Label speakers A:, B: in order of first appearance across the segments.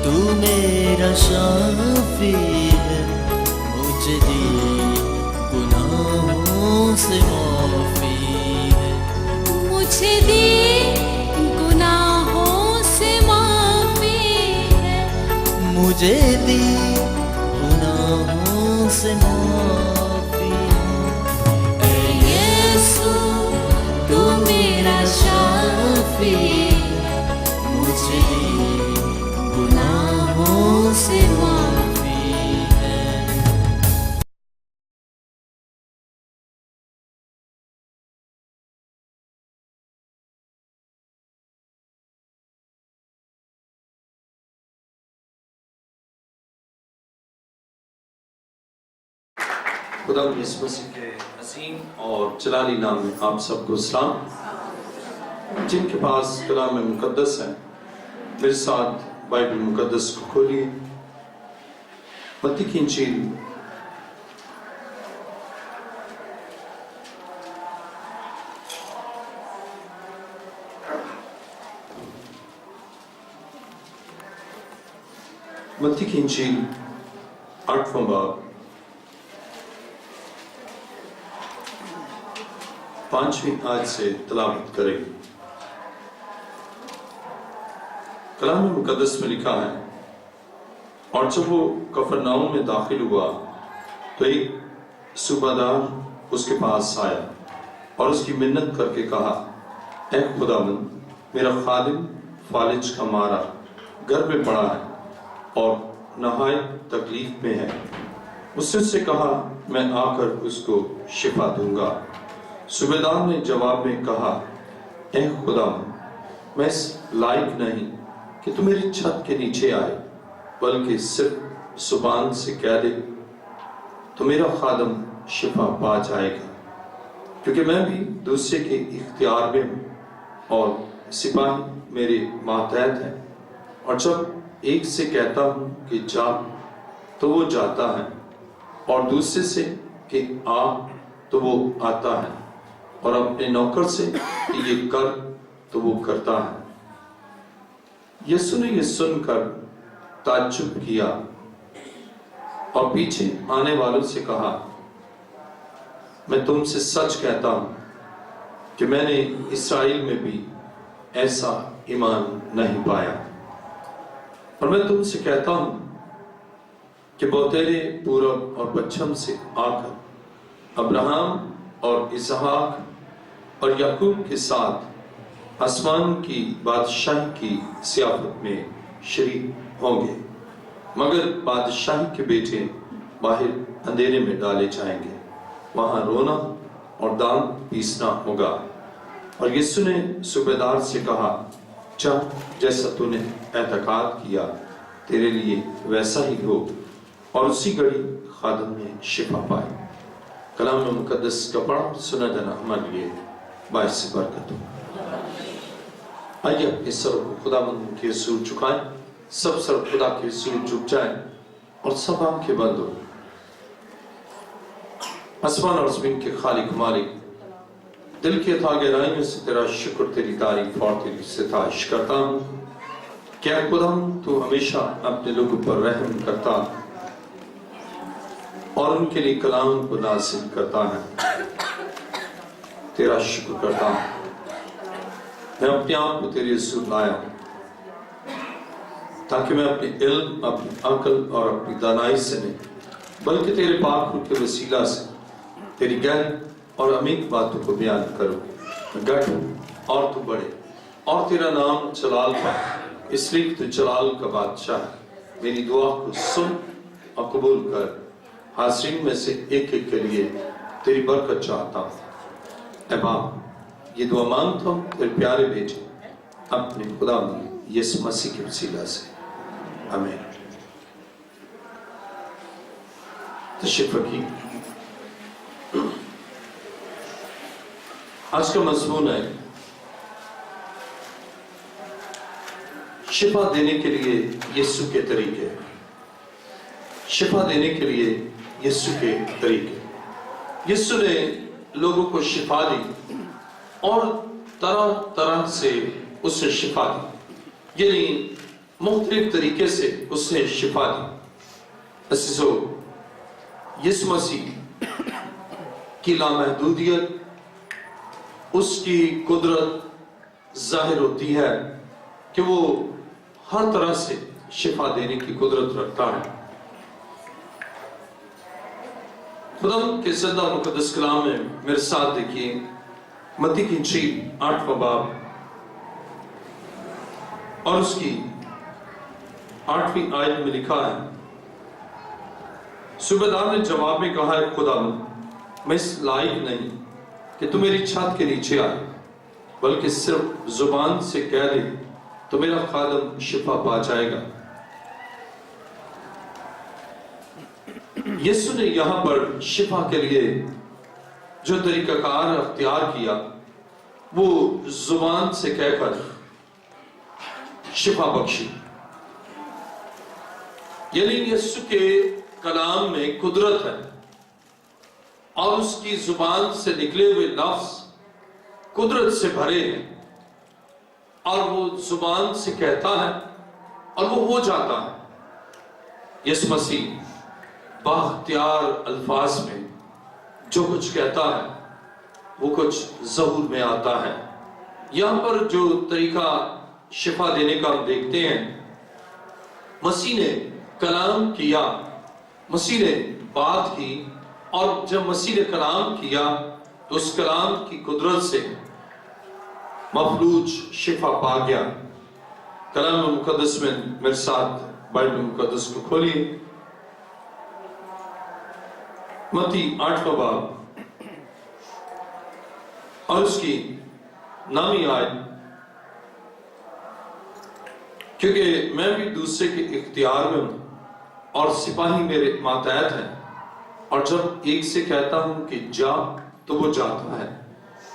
A: تو میرا شافی ہے، مجھے دی گناہوں سے معافی ہے،
B: مجھے دی گناہوں سے معافی ہے،
A: مجھے دی گناہوں سے معافی ہے۔
B: اے یسوع تو میرا شافی ہے،
A: مجھے دی گناہوں سے معافی ہے۔
C: خدا یسوع مسیح کے عظیم اور جلالی نام میں آپ سب کو سلام۔ جن کے پاس کلام مقدس ہے میرے ساتھ بائبل مقدس کو کھولیے، متی کی انجیل متی کی انجیل 8واں باب 5ویں آیت سے تلاوت کریں۔ کلام مقدس میں لکھا ہے، اور جب وہ کفرناؤم میں داخل ہوا تو ایک صوبہ دار اس کے پاس آیا اور اس کی منت کر کے کہا، اے خداوند، میرا خادم فالج کا مارا گھر میں پڑا ہے اور نہایت تکلیف میں ہے۔ اس نے اس سے کہا، میں آ کر اس کو شفا دوں گا۔ صوبیدار نے جواب میں کہا، اے خداوند، میں اس لائق نہیں کہ تو میری چھت کے نیچے آئے، بلکہ صرف زبان سے کہہ دے تو میرا خادم شفا پا جائے گا، کیونکہ میں بھی دوسرے کے اختیار میں ہوں اور سپاہی میرے ماتحت ہیں، اور جب ایک سے کہتا ہوں کہ جا تو وہ جاتا ہے، اور دوسرے سے کہ آ تو وہ آتا ہے، اور اپنے نوکر سے کہ یہ کر تو وہ کرتا ہے۔ یسوع نے یہ سن کر تعجب کیا اور پیچھے آنے والوں سے کہا، میں تم سے سچ کہتا ہوں کہ میں نے اسرائیل میں بھی ایسا ایمان نہیں پایا۔ اور میں تم سے کہتا ہوں کہ بوتیرے پورب اور پچھم سے آ کر ابراہم اور اسحاق اور یعقوب کے ساتھ آسمان کی بادشاہی کی ضیافت میں شریک ہوں گے، مگر بادشاہی کے بیٹے باہر اندھیرے میں ڈالے جائیں گے، وہاں رونا اور دانت پیسنا ہوگا۔ اور یسوع نے صوبیدار سے کہا، جا، جیسا تو نے اعتقاد کیا تیرے لیے ویسا ہی ہو، اور اسی گھڑی خادم نے شفا پائی۔ کلام مقدس کا پڑھا سنا جانا ہمارے لیے باعث برکت ہو۔ آئیے اپنے سر کو خداوند کے حضور جھکائیں، سب سر خدا کے حضور جھک جائیں اور سب آنکھیں بند ہو۔ آسمان اور زمین کے خالق مالک، دل کی اتھا گہرائیوں سے تیرا شکر، تیری تعریف اور تیری ستائش کرتا ہوں کہ اے خداوند تو ہمیشہ اپنے لوگوں پر رحم کرتا اور ان کے لیے کلام کو نازل کرتا ہے۔ تیرا شکر کرتا ہوں، میں اپنے آپ کو تیرے حضور لایا ہوں تاکہ میں اپنے علم، اپنی عقل اور اپنی دانائی سے نہیں، بلکہ تیرے پاک روح کے وسیلہ سے تیری گہری اور عمیق باتوں کو بیان کروں۔ میں گھٹوں اور تو بڑھے، اور تیرا نام جلال پائے، اس لیے تو جلال کا بادشاہ ہے۔ میری دعا کو سن اور قبول کر۔ حاضرین میں سے ایک ایک کے لیے تیری برکت چاہتا ہوں۔ اے باپ، یہ دعا مانگتا ہوں تیرے پیارے بیٹے اپنے خدا یسوع مسیح کے وسیلہ سے، آمین۔ تشریف رکھیے۔ آج کا مضمون ہے شفا دینے کے لیے یسوع کے طریقے۔ شفا دینے کے لیے یسوع کے طریقے۔ یسوع نے لوگوں کو شفا دی اور طرح طرح سے اسے شفا دی، یعنی مختلف طریقے سے اس نے شفا دی۔ عزیزو، یسوع مسیح کی لامحدودیت، اس کی قدرت ظاہر ہوتی ہے کہ وہ ہر طرح سے شفا دینے کی قدرت رکھتا ہے۔ خدا کے زندہ مقدس کلام میں میرے ساتھ دیکھیے متی کی انجیل 8واں باب اور اس کی 8ویں آیت میں لکھا ہے، صوبیدار نے جواب میں کہا، اے خدا میں اس لائق نہیں کہ تو میری چھت کے نیچے آئے، بلکہ صرف زبان سے کہہ دے تو میرا خادم شفا پا جائے گا۔ یسوع نے یہاں پر شفا کے لیے جو طریقہ کار اختیار کیا وہ زبان سے کہہ کر شفا بخشی، یعنی یسوع کے کلام میں قدرت ہے اور اس کی زبان سے نکلے ہوئے لفظ قدرت سے بھرے ہیں، اور وہ زبان سے کہتا ہے اور وہ ہو جاتا ہے۔ یسوع مسیح بااختیار الفاظ میں جو کچھ کہتا ہے وہ کچھ ظہور میں آتا ہے۔ یہاں پر جو طریقہ شفا دینے کا ہم دیکھتے ہیں، مسیح نے کلام کیا، مسیح نے بات کی، اور جب مسیح نے کلام کیا تو اس کلام کی قدرت سے مفلوج شفا پا گیا۔ کلام مقدس میں میرے ساتھ بائبل مقدس کو کھولیے، متی 8واں باب اور اس کی 9ویں آیت، کیونکہ میں بھی دوسرے کے اختیار میں ہوں اور سپاہی میرے ماتحت ہیں، اور جب ایک سے کہتا ہوں کہ جا تو وہ جاتا ہے،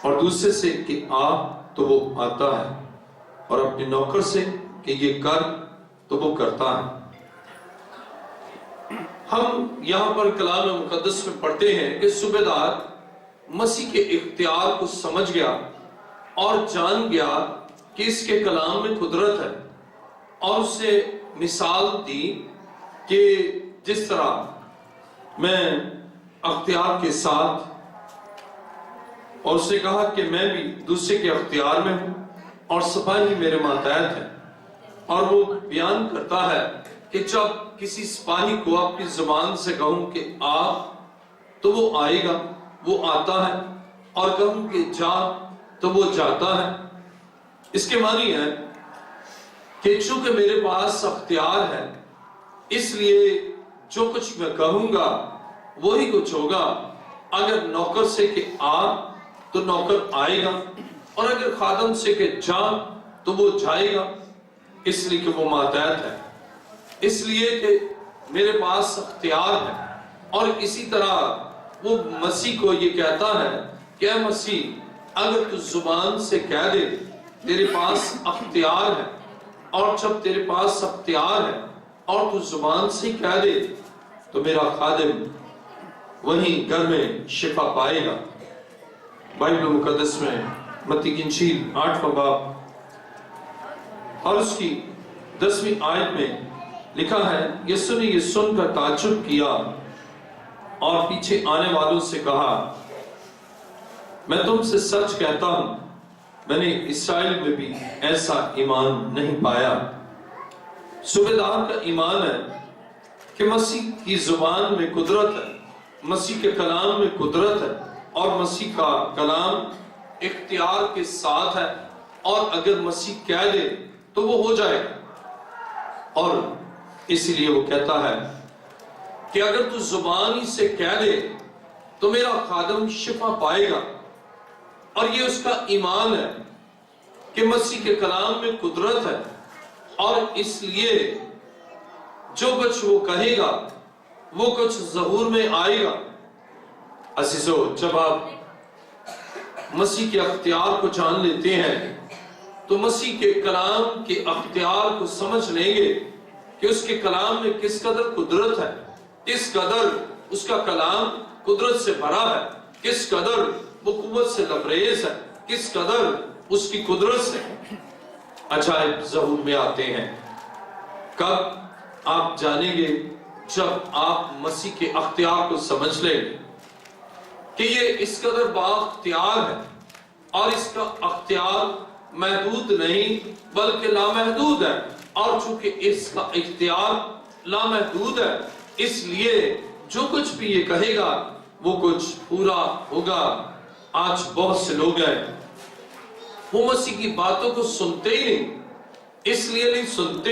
C: اور دوسرے سے کہ آ تو وہ آتا ہے، اور اپنے نوکر سے کہ یہ کر تو وہ کرتا ہے۔ ہم یہاں پر کلام مقدس میں پڑھتے ہیں کہ صوبیدار مسیح کے اختیار کو سمجھ گیا اور جان گیا کہ اس کے کلام میں قدرت ہے، اور اسے مثال دی کہ جس طرح میں اختیار کے ساتھ، اور اسے کہا کہ میں بھی دوسرے کے اختیار میں ہوں اور سپاہی میرے ماتحت ہیں، اور وہ بیان کرتا ہے کہ جب کسی سپاہی کو اپنی زبان سے کہوں کہ آ تو وہ آئے گا، وہ آتا ہے، اور کہوں کہ جا تو وہ جاتا ہے۔ اس کے معنی ہے کہ چونکہ میرے پاس اختیار ہے، اس لیے جو کچھ میں کہوں گا وہی کچھ ہوگا۔ اگر نوکر سے کہ آ تو نوکر آئے گا، اور اگر خادم سے کہ جا تو وہ جائے گا، اس لیے کہ وہ ماتحت ہے، اس لیے کہ میرے پاس اختیار ہے۔ اور اسی طرح وہ مسیح کو یہ کہتا ہے کہ اے مسیح، اگر تو زبان سے کہہ دے تیرے پاس اختیار ہے، اور جب تیرے پاس اختیار ہے اور تو زبان سے کہہ دے تو میرا خادم وہیں گھر میں شفا پائے گا۔ بائبل مقدس میں متی کی انجیل 8واں باب اور اس کی 10ویں آیت میں لکھا ہے، یسوع نے یہ سن کر تعجب کیا اور پیچھے آنے والوں سے کہا، میں تم سے سچ کہتا ہوں، میں نے اسرائیل میں بھی ایسا ایمان نہیں پایا۔ صوبیدار کا ایمان ہے کہ مسیح کی زبان میں قدرت ہے، مسیح کے کلام میں قدرت ہے، اور مسیح کا کلام اختیار کے ساتھ ہے، اور اگر مسیح کہہ دے تو وہ ہو جائے گا۔ اور اسی لیے وہ کہتا ہے کہ اگر تو زبانی سے کہہ دے تو میرا خادم شفا پائے گا۔ اور یہ اس کا ایمان ہے کہ مسیح کے کلام میں قدرت ہے، اور اس لیے جو کچھ وہ کہے گا وہ کچھ ظہور میں آئے گا۔ عزیزو، جب آپ مسیح کے اختیار کو جان لیتے ہیں تو مسیح کے کلام کے اختیار کو سمجھ لیں گے کہ اس کے کلام میں کس قدر قدرت ہے، کس قدر اس کا کلام قدرت سے بھرا ہے، کس قدر وہ قوت سے لبریز ہے، کس قدر اس کی قدرت سے عجائب ظہور میں آتے ہیں۔ کب آپ جانیں گے؟ جب آپ مسیح کے اختیار کو سمجھ لیں کہ یہ اس قدر بااختیار ہے اور اس کا اختیار محدود نہیں بلکہ لامحدود ہے، اور چونکہ اس کا اختیار لامحدود ہے اس لیے جو کچھ بھی یہ کہے گا وہ کچھ پورا ہوگا۔ آج بہت سے لوگ ہیں وہ مسیح کی باتوں کو سنتے ہی نہیں، اس لیے نہیں سنتے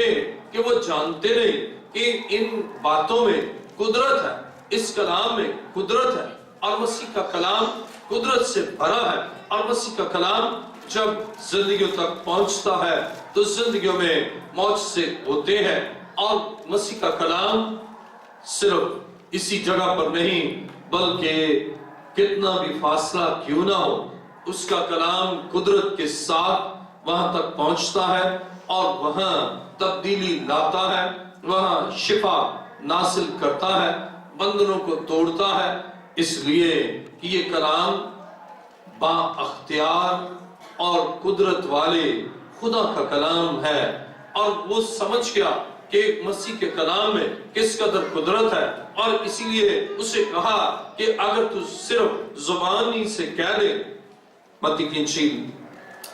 C: کہ وہ جانتے نہیں کہ ان باتوں میں قدرت ہے، اس کلام میں قدرت ہے، اور مسیح کا کلام قدرت سے بھرا ہے، اور مسیح کا کلام جب زندگیوں تک پہنچتا ہے تو زندگیوں میں معجزے ہوتے ہیں۔ اور مسیح کا کلام صرف اسی جگہ پر نہیں بلکہ کتنا بھی فاصلہ کیوں نہ ہو، اس کا کلام قدرت کے ساتھ وہاں تک پہنچتا ہے اور وہاں تبدیلی لاتا ہے، وہاں شفا نازل کرتا ہے، بندنوں کو توڑتا ہے، اس لیے کہ یہ کلام با اختیار اور قدرت والے خدا کا کلام ہے۔ اور وہ سمجھ گیا کہ مسیح کے کلام میں کس قدر قدرت ہے، اور اسی لیے اسے کہا کہ اگر تو صرف زبانی سے کہہ دے، متی کی انجیل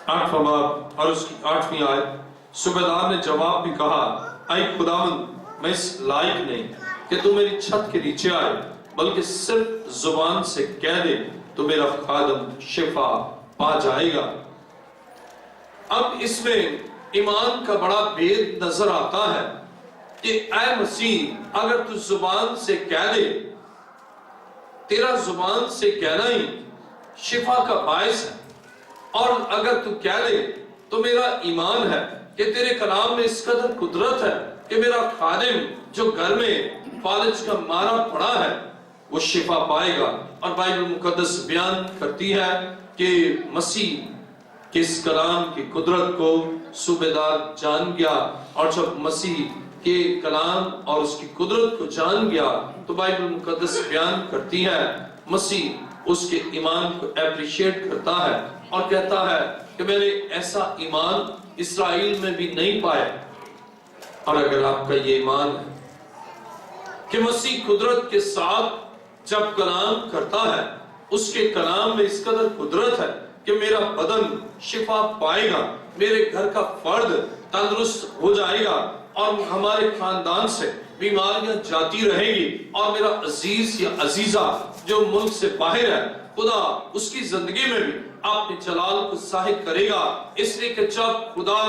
C: 8واں باب اور اس کی 8ویں آیت، صوبیدار نے جواب بھی کہا، اے خداوند میں اس لائق نہیں کہ تو میری چھت کے نیچے آئے، بلکہ صرف زبان سے کہہ دے تو میرا خادم شفا پا جائے گا۔ اب اس میں ایمان کا بڑا بید نظر آتا ہے کہ اے مسیح اگر تو زبان سے کہہ دے، تیرا زبان سے کہنا ہی شفا کا باعث ہے، اور اگر تو کہہ دے تو میرا ایمان ہے کہ تیرے کلام میں اس قدر قدرت ہے کہ میرا خادم جو گھر میں فالج کا مارا پڑا ہے وہ شفا پائے گا۔ اور بائبل مقدس بیان کرتی ہے کہ مسیح کے اس کلام کی قدرت کو صوبیدار جان گیا، اور جب مسیح کے کلام اور اس کی قدرت کو جان گیا تو بائبل مقدس بیان کرتی ہے مسیح اس کے ایمان کو اپریشیٹ کرتا ہے اور کہتا ہے کہ میں نے ایسا ایمان اسرائیل میں بھی نہیں پایا۔ اور اگر آپ کا یہ ایمان ہے کہ مسیح قدرت کے ساتھ جب کلام کرتا ہے، اس کے کلام میں اس قدر قدرت ہے کہ میرا بدن شفا پائے گا، میرے گھر کا فرد تندرست ہو جائے گا، اور ہمارے خاندان سے بیماریاں جاتی رہیں گی، اور میرا عزیز یا عزیزہ جو ملک سے باہر ہے خدا اس کی زندگی میں بھی اپنے جلال کو ظاہر کرے گا، اس لیے کہ جب خدا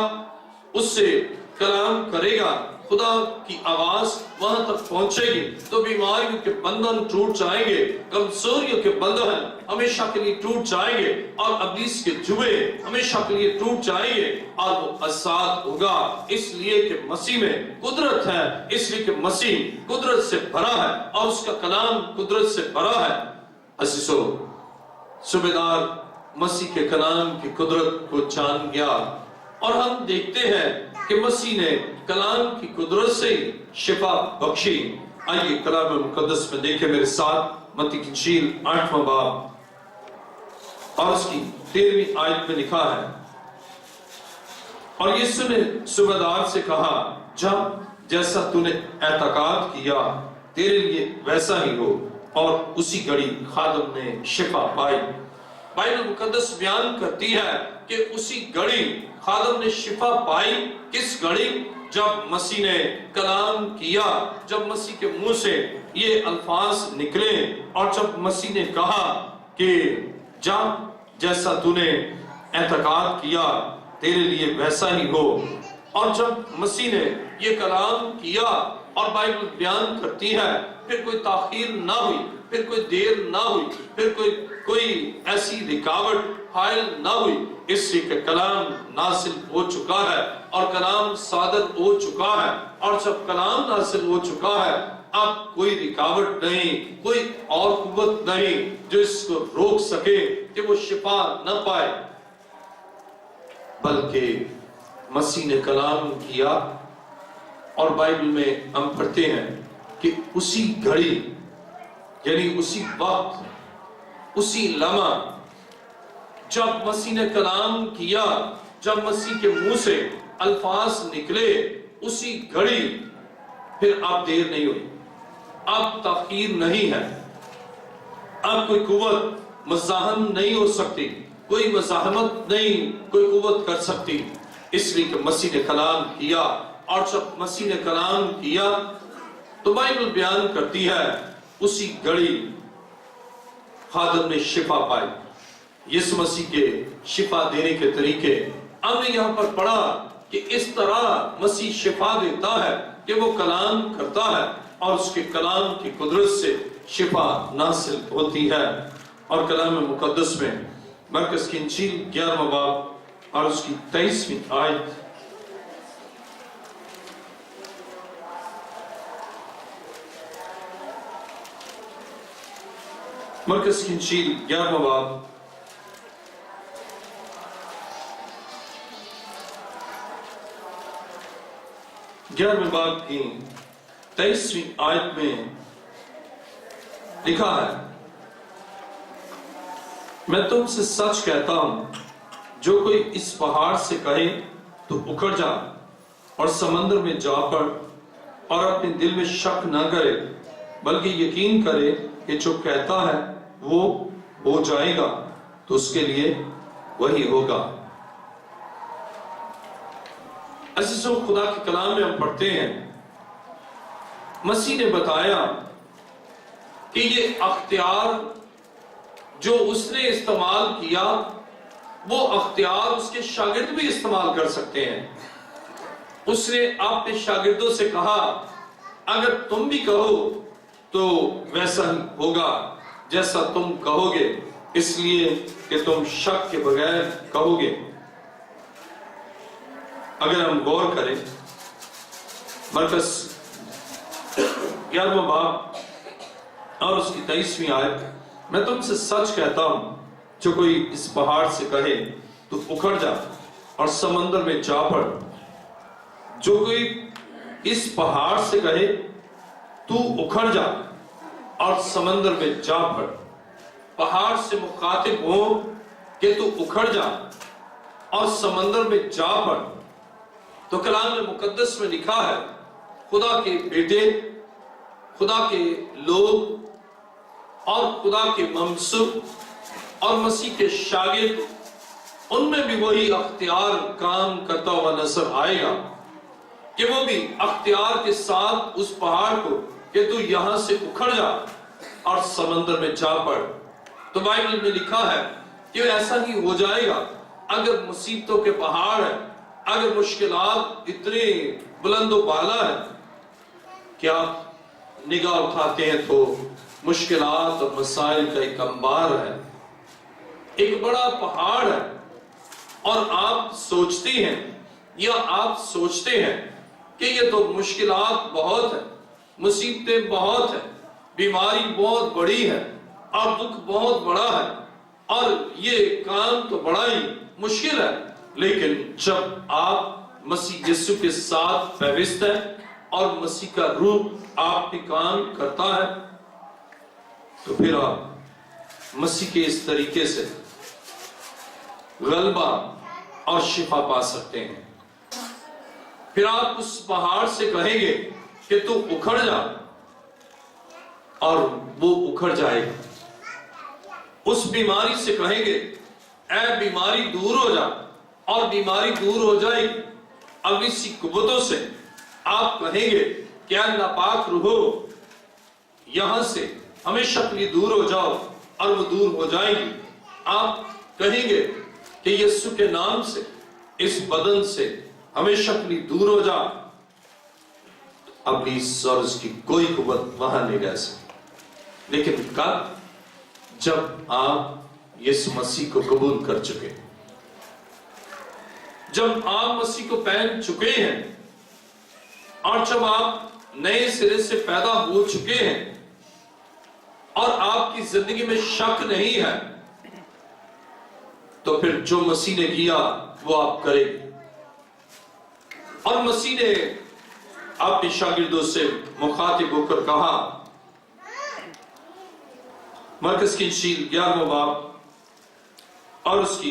C: اس سے کلام کرے گا، خدا کی آواز وہاں تک پہنچے گی تو بیماریوں کے بندھن ٹوٹ جائیں گے، کمزوریوں کے بندھن ہمیشہ کے لیے ٹوٹ جائیں گے، اور ابلیس کے جوے ہمیشہ کے لیے ٹوٹ جائیں گے، اور وہ آزاد ہوگا، اس لیے کہ مسیح میں قدرت ہے، اس لیے کہ مسیح قدرت سے بھرا ہے اور اس کا کلام قدرت سے بھرا ہے۔ عزیزو، صوبیدار مسیح کے کلام کی قدرت کو جان گیا، اور ہم دیکھتے ہیں کہ مسیح نے کلام کی قدرت سے شفا بخشی۔ آئیے کلام مقدس میں دیکھیں میرے ساتھ، متی کی انجیل 8واں باب اور اس کی 13ویں آیت میں لکھا ہے، اور یسوع نے صوبیدار سے کہا، جا جیسا تو نے اعتقاد کیا تیرے لیے ویسا ہی ہو، اور اسی گھڑی خادم نے شفا پائی۔ بائبل مقدس بیان کرتی ہے کہ اسی گھڑی خادم نے شفا پائی۔ کس گھڑی؟ جب مسیح نے کلام کیا، جب مسیح کے منہ سے یہ الفاظ نکلے، اور جب مسیح نے کہا کہ جا جیسا تو نے اعتقاد کیا تیرے لیے ویسا ہی ہو، اور جب مسیح نے یہ کلام کیا، اور بائبل بیان کرتی ہے پھر کوئی تاخیر نہ ہوئی، پھر کوئی دیر نہ ہوئی، پھر کوئی ایسی رکاوٹ حائل نہ ہوئی، اس لیے کہ کلام نازل ہو چکا ہے اور کلام صادر ہو چکا ہے، اور جب کلام نازل ہو چکا ہے اب کوئی رکاوٹ نہیں، کوئی اور قوت نہیں جو اس کو روک سکے کہ وہ شفا نہ پائے، بلکہ مسیح نے کلام کیا۔ اور بائبل میں ہم پڑھتے ہیں کہ اسی گھڑی، یعنی اسی وقت، اسی لمحہ جب مسیح نے کلام کیا، جب مسیح کے منہ سے الفاظ نکلے، اسی گھڑی پھر اب دیر نہیں ہوئی، اب تاخیر نہیں ہے، اب کوئی قوت مزاحم نہیں ہو سکتی، کوئی مزاحمت نہیں کوئی قوت کر سکتی، اس لیے کہ مسیح نے کلام کیا، اور جب مسیح نے کلام کیا تو بائبل بیان کرتی ہے اسی گھڑی خادم نے شفا پائی۔ یسوع مسیح کے شفا دینے کے طریقے ہم نے یہاں پر پڑھا کہ اس طرح مسیح شفا دیتا ہے کہ وہ کلام کرتا ہے اور اس کے کلام کی قدرت سے شفا ناصل ہوتی ہے۔ اور کلام مقدس میں مرکز کی انجیل 11واں باب اور اس کی 23ویں آیت، مرکز کی انجیل 11واں باب گیارہویں باب کی 23ویں آیت میں لکھا ہے، میں تم سے سچ کہتا ہوں جو کوئی اس پہاڑ سے کہے تو اکھڑ جا اور سمندر میں جا پڑ، اور اپنے دل میں شک نہ کرے بلکہ یقین کرے کہ جو کہتا ہے وہ ہو جائے گا تو اس کے لیے وہی ہوگا۔ عزیزوں، خدا کے کلام میں ہم پڑھتے ہیں مسیح نے بتایا کہ یہ اختیار جو اس نے استعمال کیا وہ اختیار اس کے شاگرد بھی استعمال کر سکتے ہیں۔ اس نے اپنے شاگردوں سے کہا اگر تم بھی کہو تو ویسا ہی ہوگا جیسا تم کہو گے، اس لیے کہ تم شک کے بغیر کہو گے۔ اگر ہم غور کریں مرکز 11واں باب اور اس کی 23ویں آیت، میں تم سے سچ کہتا ہوں جو کوئی اس پہاڑ سے کہے تو اکھڑ جا اور سمندر میں جا پڑ، جو کوئی اس پہاڑ سے کہے تو اکھڑ جا اور سمندر میں جا پڑ، پہاڑ سے مخاطب ہو کہ تو اکھڑ جا اور سمندر میں جا پڑ، تو کلام مقدس میں لکھا ہے خدا کے بیٹے، خدا کے لوگ اور خدا کے منصب اور مسیح کے شاگرد، ان میں بھی وہی اختیار کام کرتا ہوا نظر آئے گا کہ وہ بھی اختیار کے ساتھ اس پہاڑ کو کہ تو یہاں سے اکھڑ جا اور سمندر میں جا پڑ۔ تو بائبل میں لکھا ہے کہ ایسا ہی ہو جائے گا۔ اگر مصیبتوں کے پہاڑ ہیں، اگر مشکلات اتنے بلند و بالا ہیں، کیا نگاہ اٹھاتے ہیں تو مشکلات اور مسائل کا ایک انبار ہے، ایک بڑا پہاڑ ہے، اور آپ سوچتے ہیں یا آپ سوچتے ہیں کہ یہ تو مشکلات بہت ہیں، مصیبتیں بہت ہیں، بیماری بہت بڑی ہے اور دکھ بہت بڑا ہے اور یہ کام تو بڑا ہی مشکل ہے، لیکن جب آپ مسیح یسوع کے ساتھ پیوست ہیں اور مسیح کا روح آپ پہ کام کرتا ہے تو پھر آپ مسیح کے اس طریقے سے غلبہ اور شفا پا سکتے ہیں۔ پھر آپ اس پہاڑ سے کہیں گے کہ تو اکھڑ جا اور وہ اکھڑ جائے گا۔ اس بیماری سے کہیں گے اے بیماری دور ہو جا اور بیماری دور ہو جائے گی۔ اب اسی قوتوں سے آپ کہیں گے کہ اے ناپاک روحو یہاں سے ہمیشہ کے لیے دور ہو جاؤ اور وہ دور ہو جائے گی۔ آپ کہیں گے کہ یسوع کے نام سے اس بدن سے ہمیشہ کے لیے دور ہو جا، ابلیس اور اس کی کوئی قوت وہاں نہیں رہ سکتی۔ لیکن کب؟ جب آپ یسوع مسیح کو قبول کر چکے، جب آپ مسیح کو پہن چکے ہیں اور جب آپ نئے سرے سے پیدا ہو چکے ہیں اور آپ کی زندگی میں شک نہیں ہے، تو پھر جو مسیح نے کیا وہ آپ کریں۔ اور مسیح نے اپنے شاگردوں سے مخاطب ہو کر کہا، مرکز کی انجیل 11واں باب اور اس کی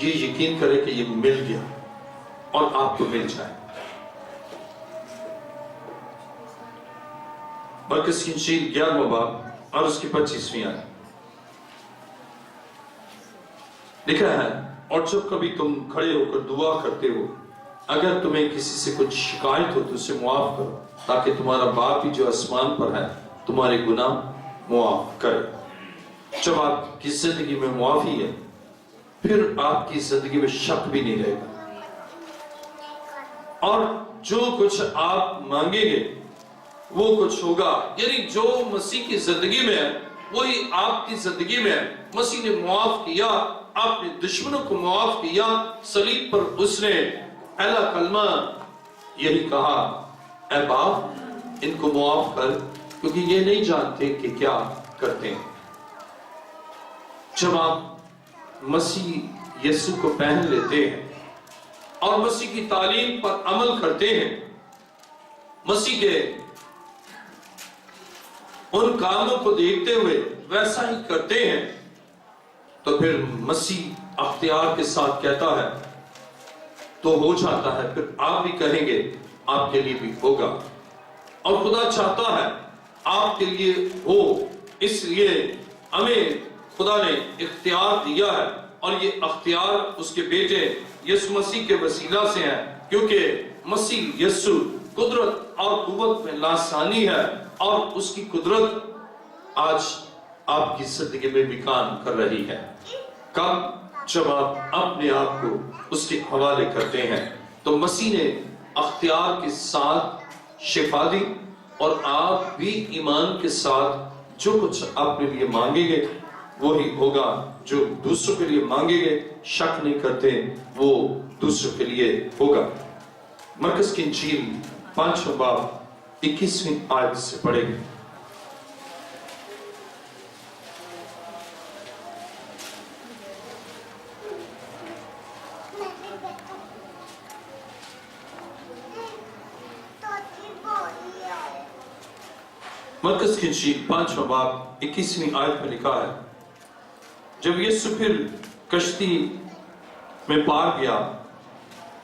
C: یہ یقین کرے کہ یہ مل گیا اور آپ کو مل جائے۔ مرکز کی انجیل 11واں باب اور اس کی 25ویں آیت لکھا ہے، اور جب کبھی تم کھڑے ہو کر دعا کرتے ہو، اگر تمہیں کسی سے کچھ شکایت ہو تو اسے معاف کرو، تاکہ تمہارا باپ بھی جو آسمان پر ہے تمہارے گناہ معاف کرے۔ جب آپ کی زندگی میں معافی ہے، پھر آپ کی زندگی میں شک بھی نہیں رہے گا، اور جو کچھ آپ مانگیں گے وہ کچھ ہوگا۔ یعنی جو مسیح کی زندگی میں ہے وہی آپ کی زندگی میں ہے۔ مسیح نے معاف کیا، آپ نے دشمنوں کو معاف کیا، صلیب پر اس نے پہلا کلمہ یہی کہا، اے باپ ان کو معاف کر کیونکہ یہ نہیں جانتے کہ کیا کرتے ہیں۔ جب آپ مسیح یسوع کو پہن لیتے ہیں اور مسیح کی تعلیم پر عمل کرتے ہیں، مسیح کے ان کاموں کو دیکھتے ہوئے ویسا ہی کرتے ہیں، تو پھر مسیح اختیار کے ساتھ کہتا ہے تو ہو جاتا ہے، پھر آپ بھی کہیں گے آپ کے لیے بھی ہوگا۔ اور خدا چاہتا ہے آپ کے لیے ہو، اس لیے ہمیں خدا نے اختیار دیا ہے، اور یہ اختیار اس کے بیٹے یسوع مسیح کے وسیلہ سے ہے، کیونکہ مسیح یسوع قدرت اور قوت میں لاسانی ہے، اور اس کی قدرت آج آپ کی زندگی میں بھی کام کر رہی ہے۔ کب؟ جب آپ اپنے آپ کو اس کے حوالے کرتے ہیں تو مسیح نے اختیار کے ساتھ شفا دی، اور آپ بھی ایمان کے ساتھ جو کچھ اپنے لیے مانگیں گے وہی ہوگا، جو دوسروں کے لیے مانگیں گے شک نہیں کرتے وہ دوسروں کے لیے ہوگا۔ مرکز کی انجیل 5واں باب 21ویں آیت سے پڑھیں گے۔ مرکز کی انجیل 5واں باب 21ویں آیت میں لکھا ہے، جب یسوع پھر کشتی میں پار گیا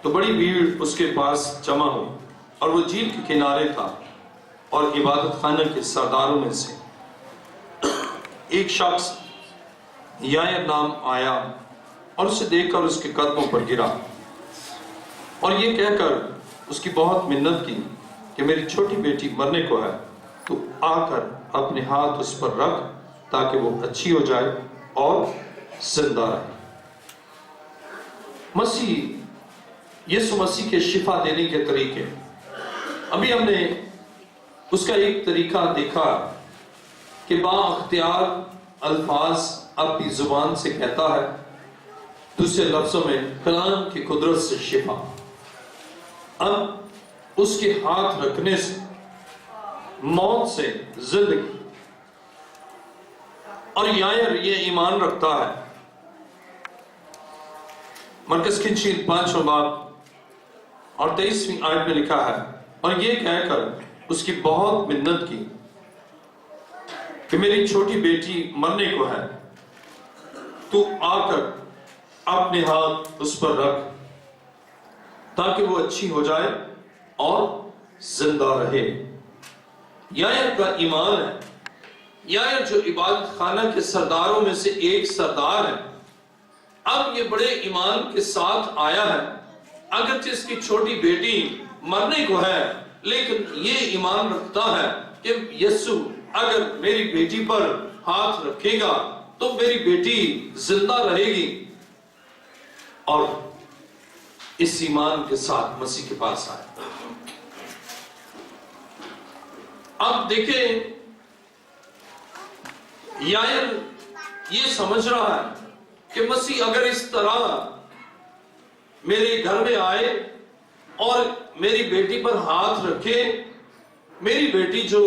C: تو بڑی بھیڑ اس کے پاس جمع ہوئی، اور وہ جھیل کے کنارے تھا، اور عبادت خانہ کے سرداروں میں سے ایک شخص یائر نام آیا اور اسے دیکھ کر اس کے قدموں پر گرا، اور یہ کہہ کر اس کی بہت منت کی کہ میری چھوٹی بیٹی مرنے کو ہے، تو آ کر اپنے ہاتھ اس پر رکھ تاکہ وہ اچھی ہو جائے اور زندہ رہے۔ یسوع مسیح کے شفا دینے کے طریقے، ابھی ہم نے اس کا ایک طریقہ دیکھا کہ با اختیار الفاظ اپنی زبان سے کہتا ہے، دوسرے لفظوں میں کلام کی قدرت سے شفا۔ اب اس کے ہاتھ رکھنے سے موت سے زندگی، اور یائر یہ ایمان رکھتا ہے۔ مرکز کی انجیل 5واں باب اور 23ویں آیت میں لکھا ہے، اور یہ کہہ کر اس کی بہت منت کی کہ میری چھوٹی بیٹی مرنے کو ہے، تو آ کر اپنے ہاتھ اس پر رکھ تاکہ وہ اچھی ہو جائے اور زندہ رہے۔ یائر کا ایمان ہے، یائر جو عبادت خانہ کے سرداروں میں سے ایک سردار ہے، اب یہ بڑے ایمان کے ساتھ آیا ہے، اگرچہ اس کی چھوٹی بیٹی مرنے کو ہے، لیکن یہ ایمان رکھتا ہے کہ یسوع اگر میری بیٹی پر ہاتھ رکھے گا تو میری بیٹی زندہ رہے گی، اور اس ایمان کے ساتھ مسیح کے پاس آئے۔ اب دیکھیں، یائر یہ سمجھ رہا ہے کہ مسیح اگر اس طرح میرے گھر میں آئے اور میری بیٹی پر ہاتھ رکھے، میری بیٹی جو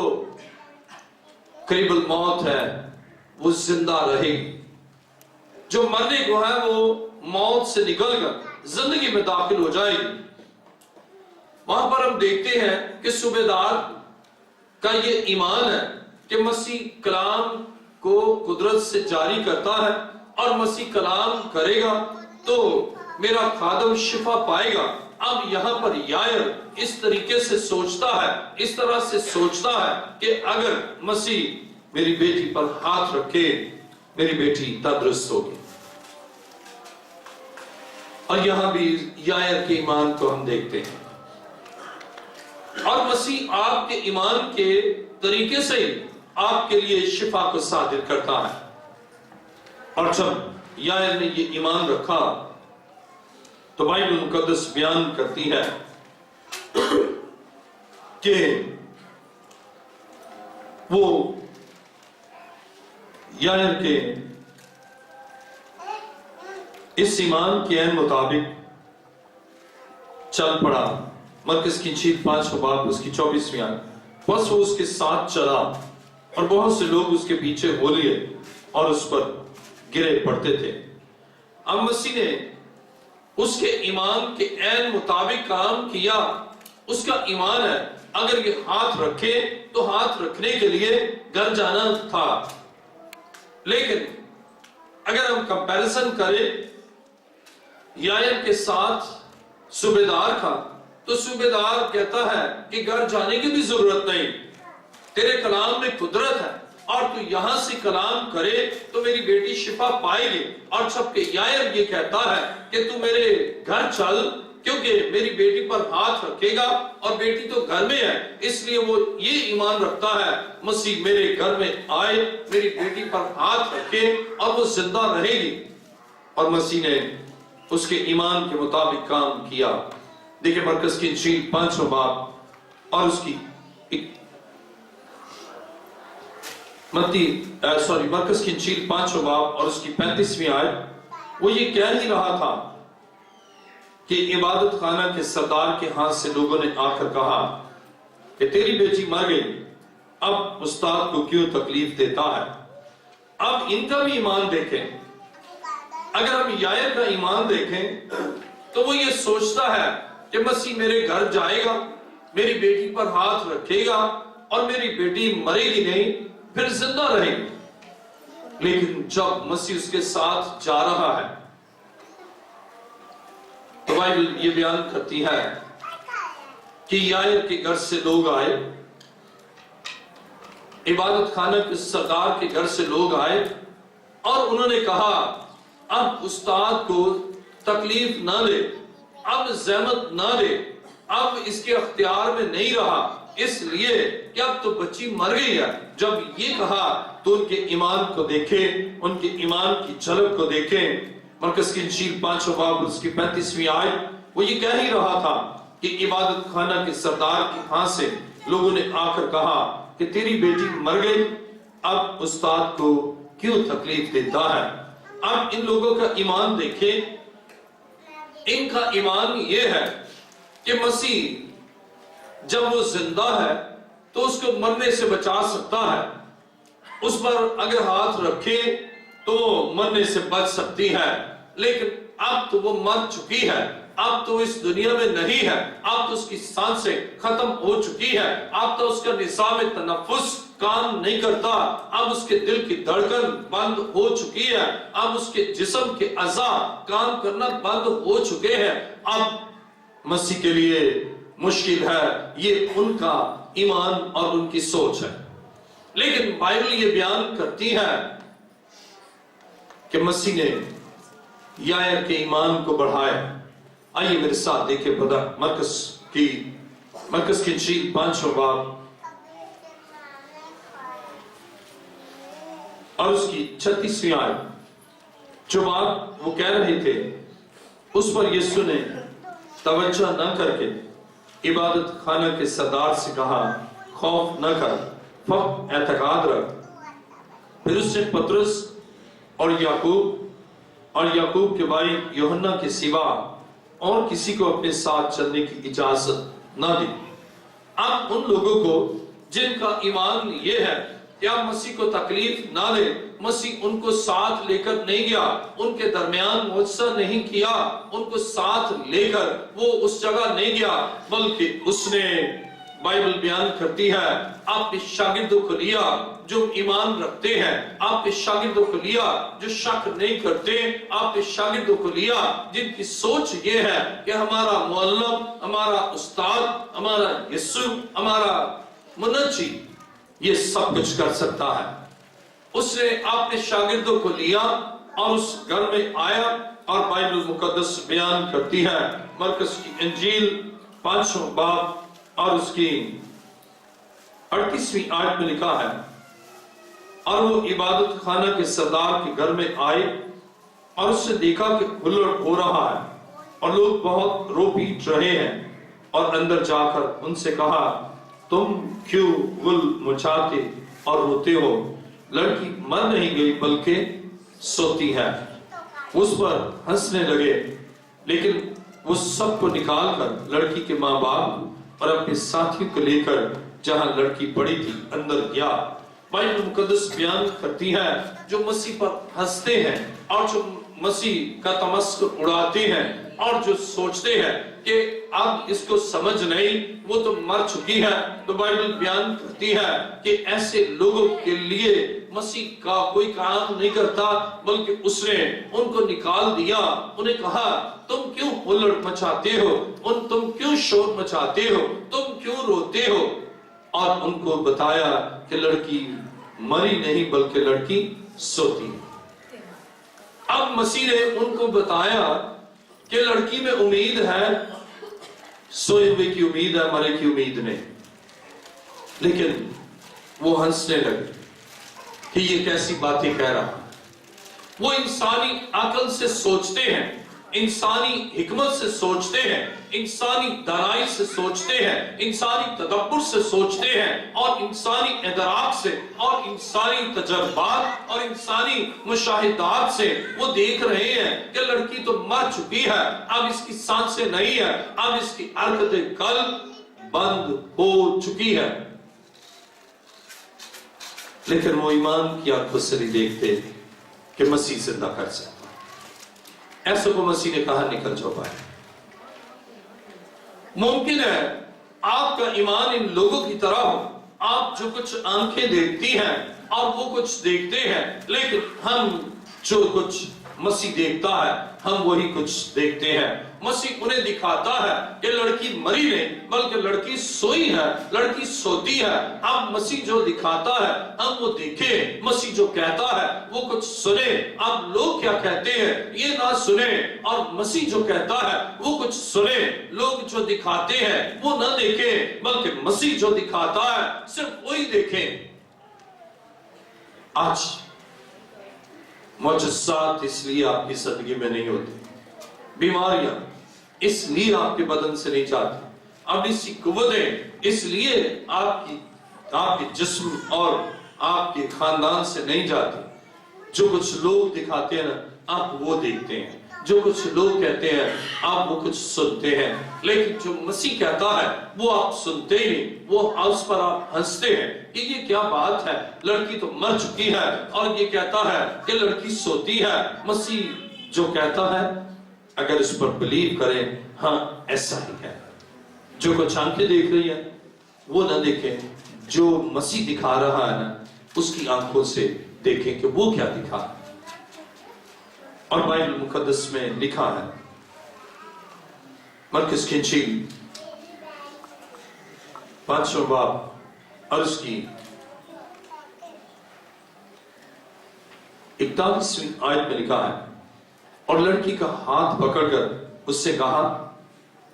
C: قریب الموت ہے وہ زندہ رہے گی، جو مرنے کو ہے وہ موت سے نکل کر زندگی میں داخل ہو جائے گی۔ وہاں پر ہم دیکھتے ہیں کہ صوبیدار کا یہ ایمان ہے کہ مسیح کلام کو قدرت سے جاری کرتا ہے، اور مسیح کلام کرے گا تو میرا خادم شفا پائے گا۔ اب یہاں پر یائر اس طریقے سے سوچتا ہے، اس طرح سے سوچتا ہے کہ اگر مسیح میری بیٹی پر ہاتھ رکھے میری بیٹی تندرست ہوگی۔ اور یہاں بھی یائر کے ایمان کو ہم دیکھتے ہیں، اور مسیح آپ کے ایمان کے طریقے سے آپ کے لیے شفا کو صادر کرتا ہے۔ اور جب یائر نے یہ ایمان رکھا تو بائبل مقدس بیان کرتی ہے کہ وہ یائر کے اس ایمان کے عین مطابق چل پڑا۔ مرکز کی انجیل 5 باب اس کی 24ویں آیت، بس وہ اس کے ساتھ چلا اور بہت سے لوگ اس کے پیچھے ہو لیے اور اس پر گرے پڑتے تھے۔ اب مسیح نے اس کے ایمان کے عین مطابق کام کیا۔ اس کا ایمان ہے اگر یہ ہاتھ رکھے تو ہاتھ رکھنے کے لیے گھر جانا تھا، لیکن اگر ہم کمپیریزن کریں یائر کے ساتھ صوبیدار کا، تو صوبیدار کہتا ہے کہ گھر جانے کی بھی ضرورت نہیں، تیرے کلام میں قدرت ہے اور تو یہاں سے کلام کرے تو میری بیٹی شفا پائے گی۔ اور جب کہ یائر یہ کہتا ہے کہ تو میرے گھر چل کیونکہ میری بیٹی پر ہاتھ رکھے گا، اور بیٹی تو گھر میں ہے، اس لیے وہ یہ ایمان رکھتا ہے مسیح میرے گھر میں آئے، میری بیٹی پر ہاتھ رکھے اور وہ زندہ رہے گی۔ اور مسیح نے اس کے ایمان کے مطابق کام کیا۔ دیکھیں مرکز کی انجیل 5 باب اور اس کی مرکز کی انجیل 5 باب اور اس کی 35ویں آیت، وہ یہ کہہ ہی رہا تھا کہ عبادت خانہ کے سردار کے ہاتھ سے لوگوں نے آ کر کہا کہ تیری بیٹی مر گئی، اب استاد کو کیوں تکلیف دیتا ہے۔ اب ان کا بھی ایمان دیکھیں، اگر ہم یائر کا ایمان دیکھیں تو وہ یہ سوچتا ہے کہ مسیح میرے گھر جائے گا، میری بیٹی پر ہاتھ رکھے گا اور میری بیٹی مرے گی نہیں، پھر زندہ رہے گی۔ لیکن جب مسیح اس کے ساتھ جا رہا ہے تو بائبل یہ بیان کرتی ہے کہ یائر کے گھر سے لوگ آئے، عبادت خانہ کے سردار کے گھر سے لوگ آئے اور انہوں نے کہا اب استاد کو تکلیف نہ دے، اب زحمت نہ دے، اب اس کے اختیار میں نہیں رہا، اس لیے کہ اب تو بچی مر گئی ہے۔ جب یہ کہا تو ان کے ایمان کو دیکھیں، ان کے ایمان کی جھلک کو دیکھیں۔ مرکز کی انجیل 5 باب اس کی 35ویں آیت، وہ یہ کہہ ہی رہا تھا کہ عبادت خانہ کے سردار کے ہاتھ سے لوگوں نے آ کر کہا کہ تیری بیٹی مر گئی، اب استاد کو کیوں تکلیف دیتا ہے۔ اب ان لوگوں کا ایمان دیکھیں، ان کا ایمان یہ ہے کہ مسیح جب وہ زندہ ہے تو اس کو مرنے سے بچا سکتا ہے، اس پر اگر ہاتھ رکھے تو مرنے سے بچ سکتی ہے، لیکن اب تو وہ مر چکی ہے، اب تو اس دنیا میں نہیں ہے، اب تو اس کی سانسیں ختم ہو چکی ہے، اب تو اس کا نظام تنفس کام نہیں کرتا، اب اس کے دل کی دھڑکن بند ہو چکی ہے، اب اس کے جسم کے اعضاء کام کرنا بند ہو چکے ہیں۔ اب مسیح کے لیے مشکل ہے، یہ ان کا ایمان اور ان کی سوچ ہے۔ لیکن بائبل یہ بیان کرتی ہے کہ مسیح نے یائر کے ایمان کو بڑھایا۔ آئیے میرے ساتھ دیکھیں مرکز کی انجیل 5 باب اور اس کی 36ویں آیت، جو بات وہ کہہ رہے تھے اس پر یسوع نے توجہ نہ کر کے عبادت خانہ کے سردار سے کہا خوف نہ کر، فقط اعتقاد رکھ۔ پھر اس نے پترس اور یعقوب کے بھائی یوحنا کے سوا اور کسی کو اپنے ساتھ چلنے کی اجازت نہ دی۔ اب ان لوگوں کو جن کا ایمان یہ ہے کہ آپ مسیح کو تکلیف نہ دے، مسیح ان کو ساتھ لے کر نہیں گیا، ان کے درمیان معجزہ نہیں کیا، ان کو ساتھ لے کر وہ اس جگہ نہیں گیا، بلکہ اس نے بائبل بیان کرتی ہے آپ نے شاگردوں کو لیا جو ایمان رکھتے ہیں، آپ نے شاگردوں کو لیا جو شک نہیں کرتے، آپ نے شاگردوں کو لیا جن کی سوچ یہ ہے کہ ہمارا معلم، ہمارا استاد، ہمارا یسوع، ہمارا منجی یہ سب کچھ کر سکتا ہے۔ اس نے آپ نے شاگردوں کو لیا اور اس گھر میں آیا، اور بائبل مقدس بیان کرتی ہے مرکز کی انجیل 5واں باب اور اس کی 38ویں آیت میں لکھا ہے، اور وہ عبادت خانہ کے سردار کے گھر میں آئے اور اس نے دیکھا کہ ہلڑ ہو رہا ہے اور لوگ بہت رو پیٹ رہے ہیں، اور اندر جا کر ان سے کہا تم کیوں گل مچاتے اور روتے ہو؟ لڑکی مر نہیں گئی بلکہ سوتی ہے۔ اس پر ہنسنے لگے، لیکن وہ سب کو نکال کر لڑکی کے ماں باپ اور اپنے ساتھیوں کو لے کر جہاں لڑکی پڑی تھی اندر گیا۔ بائبل مقدس بیان کرتی ہے جو مسیح پر ہنستے ہیں اور جو مسیح کا تمسخر اڑاتے ہیں اور جو سوچتے ہیں کہ اب اس کو سمجھ نہیں، وہ تو مر چکی ہے، تو بائبل بیان کرتی ہے کہ ایسے لوگوں کے لیے مسیح کا کوئی کام نہیں کرتا، بلکہ اس نے ان کو نکال دیا۔ انہیں کہا تم کیوں ہلڑ مچاتے ہو، تم کیوں شور مچاتے ہو، تم کیوں روتے ہو؟ اور ان کو بتایا کہ لڑکی مری نہیں بلکہ لڑکی سوتی ہے۔ اب مسیح نے ان کو بتایا کہ لڑکی میں امید ہے، سوئے ہوئے کی امید ہے، مرے کی امید نہیں۔ لیکن وہ ہنسنے لگے کہ یہ کیسی باتیں کہہ رہا۔ وہ انسانی عقل سے سوچتے ہیں، انسانی حکمت سے سوچتے ہیں، انسانی دانائی سے سوچتے ہیں، انسانی تدبر سے سوچتے ہیں، اور انسانی ادراک سے اور انسانی تجربات اور انسانی مشاہدات سے وہ دیکھ رہے ہیں کہ لڑکی تو مر چکی ہے، اب اس کی سانسیں نہیں ہے، اب اس کی حرکت قلب بند ہو چکی ہے۔ لیکن وہ ایمان کی آنکھوں سے نہیں دیکھتے کہ مسیح زندہ کر سکتا۔ ایسے کو مسیح نے کہا نکل جاؤ باہر۔ ممکن ہے آپ کا ایمان ان لوگوں کی طرح ہو، آپ جو کچھ آنکھیں دیکھتی ہیں اور وہ کچھ دیکھتے ہیں، لیکن ہم جو کچھ مسیح دیکھتا ہے ہم وہی کچھ دیکھتے ہیں۔ مسیح انہیں دکھاتا ہے کہ لڑکی مری نہیں بلکہ لڑکی سوئی ہے، لڑکی سوتی ہے۔ اب مسیح جو دکھاتا ہے ہم وہ دیکھیں، مسیح جو کہتا ہے وہ کچھ سنیں۔ اب لوگ کیا کہتے ہیں یہ نہ سنیں، اور مسیح جو کہتا ہے وہ کچھ سنیں۔ لوگ جو دکھاتے ہیں وہ نہ دیکھیں بلکہ مسیح جو دکھاتا ہے صرف وہی دیکھیں۔ آج معجزات اس لیے آپ کی زندگی میں نہیں ہوتے، بیماریاں اس لیے آپ کے بدن سے نہیں جاتی، اب اسی قوتیں اس لیے آپ کے جسم اور آپ کے خاندان سے نہیں جاتی۔ جو کچھ لوگ دکھاتے ہیں نا آپ وہ دیکھتے ہیں، جو کچھ لوگ کہتے ہیں آپ وہ کچھ سنتے ہیں، لیکن جو مسیح کہتا ہے وہ آپ سنتے ہی نہیں، وہ اس پر آپ ہنستے ہیں کہ یہ کیا بات ہے، لڑکی تو مر چکی ہے اور یہ کہتا ہے کہ لڑکی سوتی ہے۔ مسیح جو کہتا ہے اگر اس پر بلیو کریں ہاں ایسا ہی ہے۔ جو کچھ آنکھیں دیکھ رہی ہیں وہ نہ دیکھیں، جو مسیح دکھا رہا ہے نا اس کی آنکھوں سے دیکھیں کہ وہ کیا دکھا۔ اور بائبل مقدس میں لکھا ہے مرکز کی انجیل 5واں باب اور اس کی 41ویں آیت میں لکھا ہے، اور لڑکی کا ہاتھ پکڑ کر اس سے کہا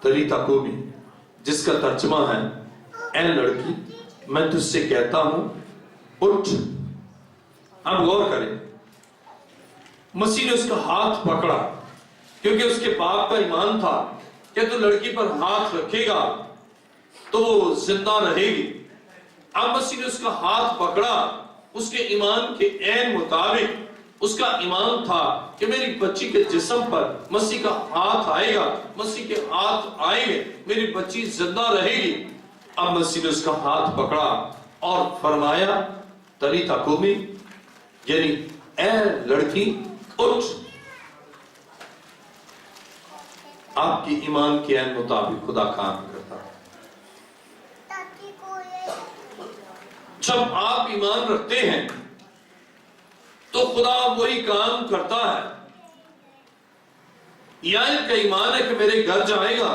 C: تلیتا کومی، جس کا ترجمہ ہے اے لڑکی میں تجھ سے کہتا ہوں اٹھ۔ اب غور کریں، مسیح نے اس کا ہاتھ پکڑا کیونکہ اس کے باپ کا ایمان تھا کہ تو لڑکی پر ہاتھ رکھے گا تو وہ زندہ رہے گی۔ اب مسیح نے اس کا ہاتھ پکڑا، اس کے ایمان کے عین مطابق اس کا ایمان تھا کہ میری بچی کے جسم پر مسیح کا ہاتھ آئے گا، مسیح کے ہاتھ آئیں گے، میری بچی زندہ رہے گی۔ اب مسیح نے اس کا ہاتھ پکڑا اور فرمایا تلیتا کومی، یعنی اے لڑکی اٹھ۔ آپ کی ایمان کے عین مطابق خدا کام کرتا ہے۔ جب آپ ایمان رکھتے ہیں تو خدا وہی کام کرتا ہے. یا ان کا ایمان ہے کہ میرے گھر جائے گا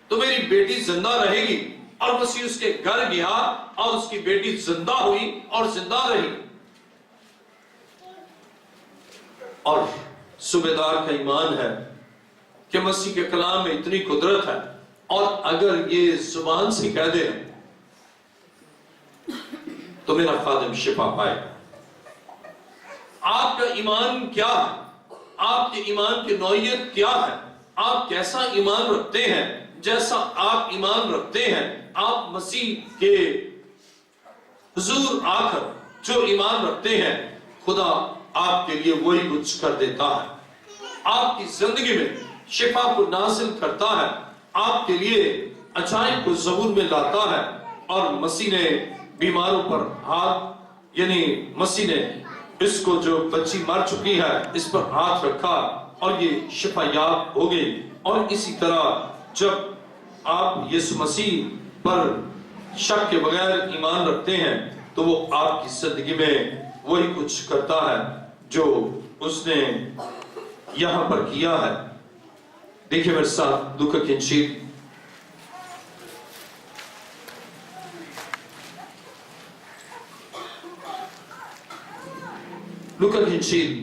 C: تو میری بیٹی زندہ رہے گی، اور مسیح اس کے گھر گیا اور اس کی بیٹی زندہ ہوئی اور زندہ رہی. اور صوبیدار کا ایمان ہے کہ مسیح کے کلام میں اتنی قدرت ہے، اور اگر یہ زبان سے کہہ دے تو میرا خادم شفا پائے. آپ کا ایمان کیا ہے؟ آپ کے ایمان کی نوعیت کیا ہے؟ آپ کیسا ایمان رکھتے ہیں؟ جیسا آپ ایمان رکھتے ہیں، آپ مسیح کے حضور آ کر جو ایمان رکھتے ہیں، خدا آپ کے لیے وہی کچھ کر دیتا ہے. آپ کی زندگی میں شفا کو نازل کرتا ہے، آپ کے لیے عجائب کو ظہور میں لاتا ہے. اور مسیح نے بیماروں پر ہاتھ، یعنی مسیح نے اس کو جو بچی مر چکی ہے اس پر ہاتھ رکھا اور یہ شفا یاب ہو گئی. اور اسی طرح جب آپ یسوع مسیح پر شک کے بغیر ایمان رکھتے ہیں تو وہ آپ کی زندگی میں وہی کچھ کرتا ہے جو اس نے یہاں پر کیا ہے. دیکھیں میرے ساتھ لوکا کی انجیل لوکا کی انجیل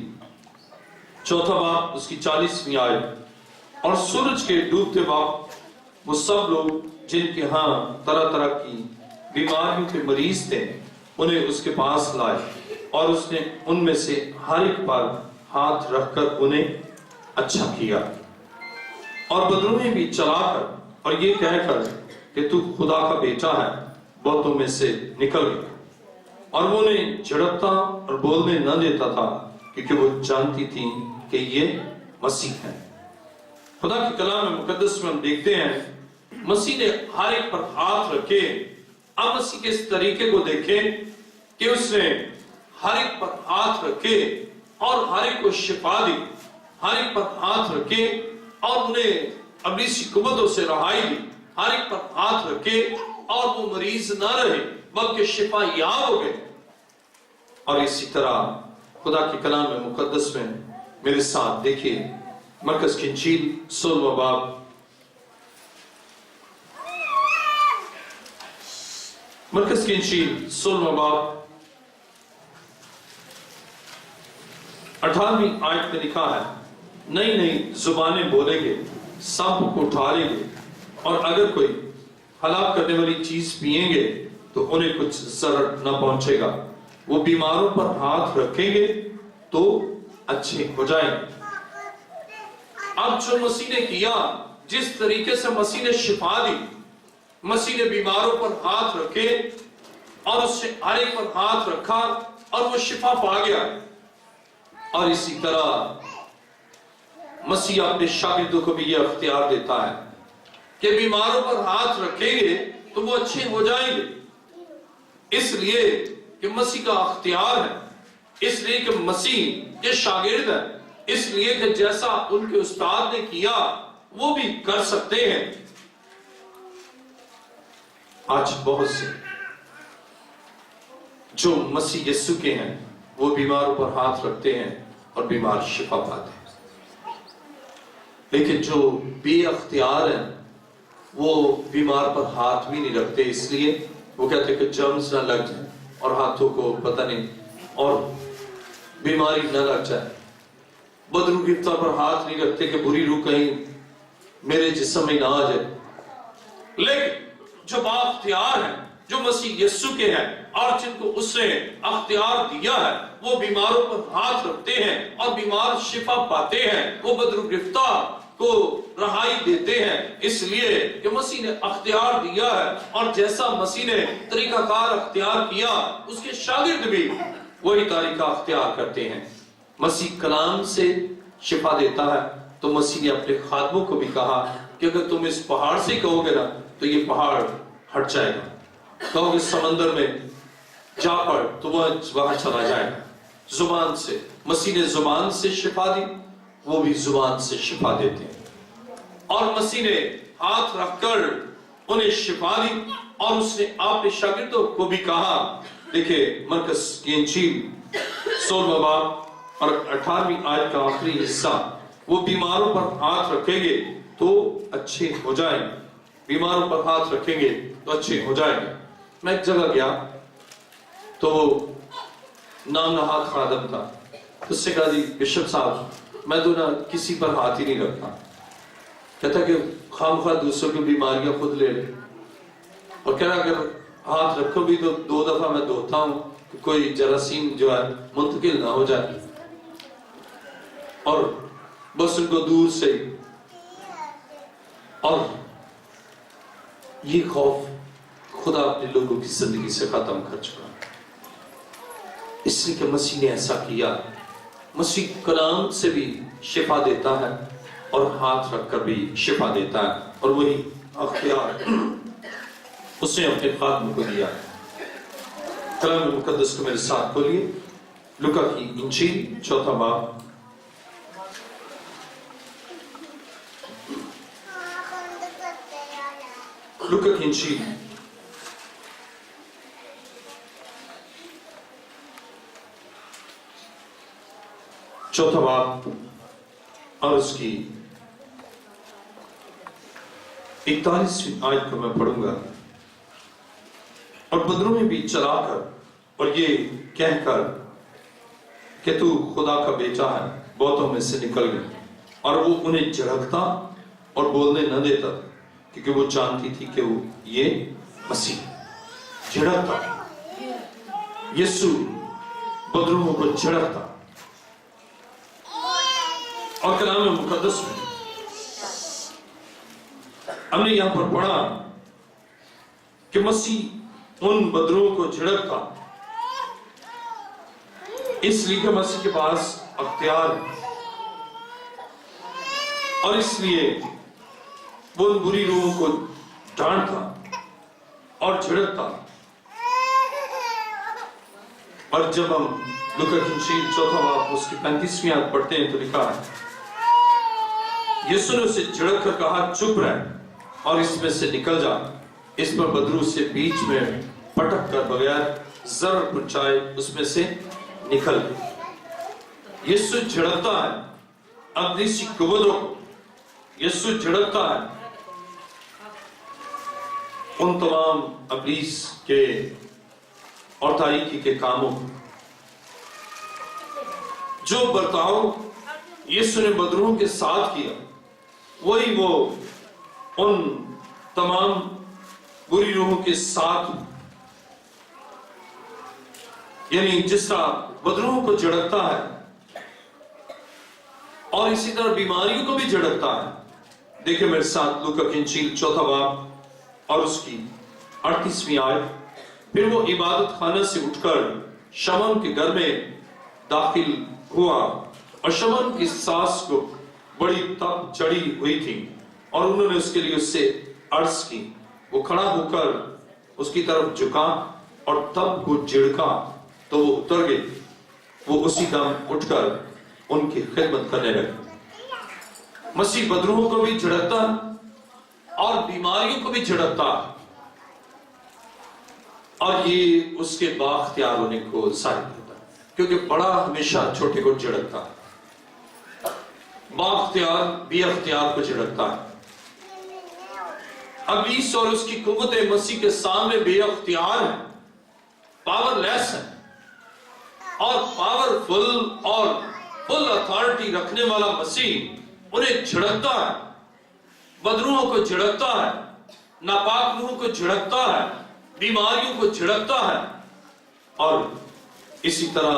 C: 4 باب اس کی 40ویں آیت. اور سورج کے ڈوبتے وقت وہ سب لوگ جن کے ہاں طرح طرح کی بیماریوں کے مریض تھے انہیں اس کے پاس لائے، اور اس نے ان میں سے ہر ایک پر ہاتھ رکھ کر انہیں اچھا کیا. اور بدروہیں بھی چلا کر اور یہ کہہ کر کہ تو خدا کا بیٹا ہے بہتوں میں سے نکل گیا. اور وہ انہیں جھڑکتا اور بولنے نہ دیتا تھا کیونکہ وہ جانتی تھی کہ یہ مسیح ہے. خدا کے کلام مقدس میں ہم دیکھتے ہیں مسیح نے ہر ایک پر ہاتھ رکھے. اب مسیح کے اس طریقے کو دیکھیں کہ اس نے ہر ایک پر ہاتھ رکھے اور ہر ایک کو شفا دی. ہر ایک پر ہاتھ رکھے اور انہیں ابلیسی قوتوں سے رہائی دی. ہر ایک پر ہاتھ رکھے اور وہ مریض نہ رہے بلکہ شفا یاب ہو گئے. اور اسی طرح خدا کے کلام مقدس میں میرے ساتھ دیکھیے مرکز کی انجیل 16 باب مرکز کی انجیل 16 باب 18ویں آیت میں لکھا ہے، نئی نئی زبانیں بولیں گے، سانپ کو اٹھا لیں گے، اور اگر کوئی ہلاک کرنے والی چیز پئیں گے تو انہیں کچھ ضرر نہ پہنچے گا. وہ بیماروں پر ہاتھ رکھیں گے تو اچھے ہو جائیں گے. اب جو مسیح نے کیا، جس طریقے سے مسیح نے شفا دی، مسیح نے بیماروں پر ہاتھ رکھے اور اس سے ہر ایک پر ہاتھ رکھا اور وہ شفا پا گیا. اور اسی طرح مسیح اپنے شاگردوں کو بھی یہ اختیار دیتا ہے کہ بیماروں پر ہاتھ رکھیں گے تو وہ اچھے ہو جائیں گے. اس لیے کہ مسیح کا اختیار ہے، اس لیے کہ مسیح کے شاگرد ہے، اس لیے کہ جیسا ان کے استاد نے کیا وہ بھی کر سکتے ہیں. آج بہت سے جو مسیح یسوع کے ہیں وہ بیماروں پر ہاتھ رکھتے ہیں اور بیمار شفا پاتے ہیں، لیکن جو بے اختیار ہیں وہ بیمار پر ہاتھ بھی نہیں رکھتے. اس لیے وہ کہتے ہیں کہ جرمز نہ لگ جائیں اور ہاتھوں کو پتہ نہیں اور بیماری نہ لگ جائے. بدرو گرفتہ پر ہاتھ نہیں رکھتے کہ بری روح کہیں میرے جسم میں نہ آ جائے. لیکن جو با اختیار ہیں، جو مسیح یسوع کے ہیں اور جن کو اس نے اختیار دیا ہے، وہ بیماروں پر ہاتھ رکھتے ہیں اور بیمار شفا پاتے ہیں. وہ بدرو گرفتہ کو رہائی دیتے ہیں، اس لیے کہ مسیح نے اختیار دیا ہے. اور جیسا مسیح نے طریقہ کار اختیار کیا، اس کے شاگرد بھی وہی طریقہ اختیار کرتے ہیں. مسیح کلام سے شفا دیتا ہے تو مسیح نے اپنے خادموں کو بھی کہا کہ اگر تم اس پہاڑ سے کہو گے نا تو یہ پہاڑ ہٹ جائے گا، کہو گے سمندر میں جا پڑ تو وہ وہاں چلا جائے گا. زبان سے مسیح نے زبان سے شفا دی، وہ بھی زبان سے شفا دیتے ہیں. اور مسیح نے ہاتھ رکھ کر انہیں شفا دی، اور اس نے اپنے شاگردوں کو بھی کہا دیکھیں مرکز کی انجیل 16واں باب اور 18ویں آیت کا آخری حصہ، وہ بیماروں پر ہاتھ رکھیں گے تو اچھے ہو جائیں گے، بیماروں پر ہاتھ رکھیں گے تو اچھے ہو جائیں گے۔ میں ایک جگہ گیا تو نام نہاد خادم تھا، اس سے کہا جی بشپ صاحب میں تو نہ کسی پر ہاتھ ہی نہیں رکھتا، کہتا کہ خام خواہ دوسروں کی بیماریاں خود لے لے، اور کہہ رہا اگر ہاتھ رکھو بھی تو 2 دفعہ میں دھوتا ہوں کہ کوئی جراثیم جو ہے منتقل نہ ہو جائے، اور بس ان کو دور سے، اور یہ خوف خدا اپنے لوگوں کی زندگی سے ختم کر چکا، اس لیے کہ مسیح نے ایسا کیا۔ مسیح کلام سے بھی شفا دیتا ہے اور ہاتھ رکھ کر بھی شفا دیتا ہے، اور وہی اختیار اس نے اپنے خادم کو دیا۔ کلام مقدس کو میرے ساتھ کھولیے، لوکا کی انجیل 4واں باب، لوکا کی انجیل 4واں باب اور اس کی 41ویں آیت کو میں پڑھوں گا۔ اور بدروں میں بھی چلا کر اور یہ کہہ کر کہ تو خدا کا بیٹا ہے، بہتوں میں سے نکل گیا، اور وہ انہیں جھڑکتا اور بولنے نہ دیتا کیونکہ وہ جانتی تھی کہ وہ یہ مسیح جھڑکتا، یسوع بدروں کو جھڑکتا۔ اور کلام مقدس میں ہم نے یہاں پر پڑھا کہ مسیح ان بدروں کو جھڑکتا، اس لیے کہ مسیح کے پاس اختیار ہے، اور اس لیے وہ ان بری روحوں کو ڈانٹتا اور جھڑکتا۔ اور جب ہم لوکا کی انجیل 4واں باب اس کی 35ویں آیت پڑھتے ہیں تو لکھا ہے یسوع نے اسے جھڑک کر کہا چپ رہ اور اس میں سے نکل جا۔ اس پر بدرو سے بیچ میں پٹک کر بغیر ضرر پہنچائے اس میں سے نکل گئی۔ یسوع جھڑکتا ہے ابلیسی قوتوں کو، یسوع جھڑکتا ہے ان تمام ابلیس کے اور تاریکی کے کاموں کو۔ جو برتاؤ یسوع نے بدروہوں کے ساتھ کیا وہی وہ ان تمام بری روحوں کے ساتھ، یعنی جس طرح بدروہوں کو جھڑکتا ہے اور اسی طرح بیماریوں کو بھی جھڑکتا ہے۔ دیکھیں میرے ساتھ لوکا کی انجیل 4واں باب اور اس کی 38ویں آیت۔ پھر وہ عبادت خانہ سے اٹھ کر شمعون کے گھر میں داخل ہوا، اور شمعون کی ساس کو بڑی تپ چڑھی ہوئی تھی، اور انہوں نے اس کے لیے اس سے عرض کی۔ وہ کھڑا ہو کر اس کی طرف جھکا اور تب کو جھڑکا تو وہ اتر گئی۔ وہ اسی دم اٹھ کر ان کی خدمت کرنے لگے۔ مسیح بدروہوں کو بھی جھڑکتا اور بیماریوں کو بھی جھڑکتا، اور یہ اس کے بااختیار ہونے کو ظاہر کرتا ہے، کیونکہ بڑا ہمیشہ چھوٹے کو جھڑکتا ہے، بااختیار بے اختیار کو جھڑکتا ہے۔ ابلیس اور اس کی قوتیں مسیح کے سامنے بے اختیار ہیں، پاور لیس ہیں، اور پاورفل اور فل اتھارٹی رکھنے والا مسیح انہیں جھڑکتا ہے، بدروہوں کو جھڑکتا ہے، ناپاک روحوں کو جھڑکتا ہے، بیماریوں کو جھڑکتا ہے۔ اور اسی طرح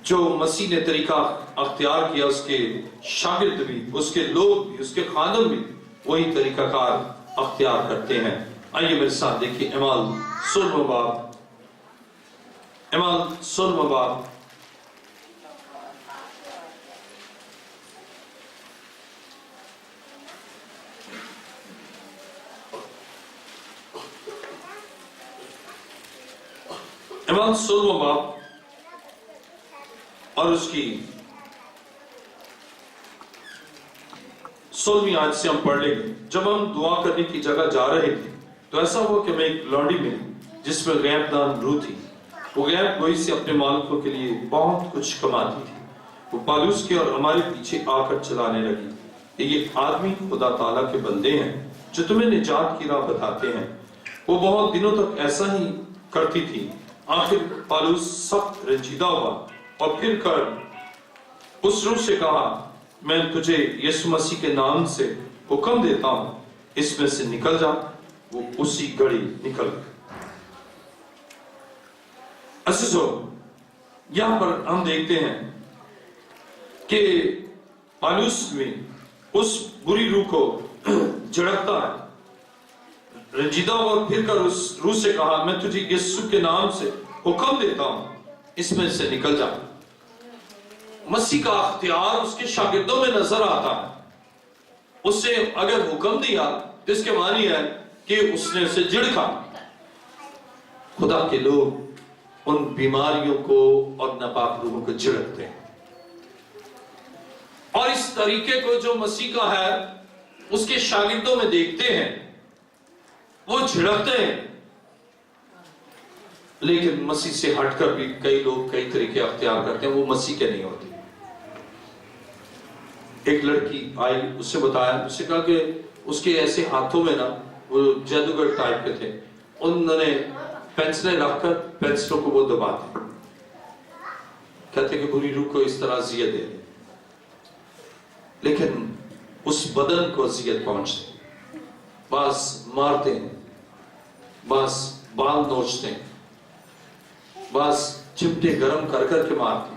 C: جو مسیح نے طریقہ اختیار کیا، اس کے شاگرد بھی، اس کے لوگ بھی، اس کے خادم بھی وہی طریقہ کار اختیار کرتے ہیں۔ آئیے میرے ساتھ دیکھیے اعمال 16واں باب، اعمال 16واں باب اعمال 16واں باب اور اس کی 16ویں آیت سے ہم پڑھ لیں گے۔ جب ہم دعا کرنے کی جگہ جا رہے تھے تو ایسا ہوا کہ میں ایک لونڈی ملی جس میں غیب دان روح تھی، وہ غیب گوئی سے اپنے مالکوں کے لیے بہت کچھ کماتی تھی۔ وہ پالوس کے اور ہمارے پیچھے آ کر چلانے لگی کہ یہ آدمی خدا تعالیٰ کے بندے ہیں جو تمہیں نجات کی راہ بتاتے ہیں۔ وہ بہت دنوں تک ایسا ہی کرتی تھی۔ آخر پالوس سخت رنجیدہ ہوا اور پھر کر اس روح سے کہا، میں تجھے یسوع مسیح کے نام سے حکم دیتا ہوں، اس میں سے نکل جا۔ وہ اسی گھڑی نکل گئی۔ عزیزو، یہاں پر ہم دیکھتے ہیں کہ پالوس میں اس بری روح کو جھڑکتا ہے، رنجیدہ ہوا، پھر کر اس روح سے کہا، میں تجھے یسوع کے نام سے حکم دیتا ہوں، اس میں سے نکل جا۔ مسیح کا اختیار اس کے شاگردوں میں نظر آتا ہے۔ اس سے اگر حکم دیا تو اس کے معنی ہے کہ اس نے اسے جھڑکا۔ خدا کے لوگ ان بیماریوں کو اور ناپاک روحوں کو جھڑکتے ہیں، اور اس طریقے کو جو مسیح کا ہے اس کے شاگردوں میں دیکھتے ہیں، وہ جھڑکتے ہیں۔ لیکن مسیح سے ہٹ کر بھی کئی لوگ کئی طریقے اختیار کرتے ہیں، وہ مسیح کے نہیں ہوتے۔ ایک لڑکی آئی، اس سے بتایا، اس سے کہا کہ اس کے ایسے ہاتھوں میں نا، وہ جادوگر ٹائپ کے تھے، انہوں نے پینسلیں رکھ کر پینسلوں کو وہ دباتے، کہتے کہ بری روح کو اس طرح اذیت دے، لیکن اس بدن کو اذیت پہنچتی۔ بعض مارتے ہیں، بعض بال نوچتے ہیں، بعض چمٹے گرم کر کر کے مارتے ہیں۔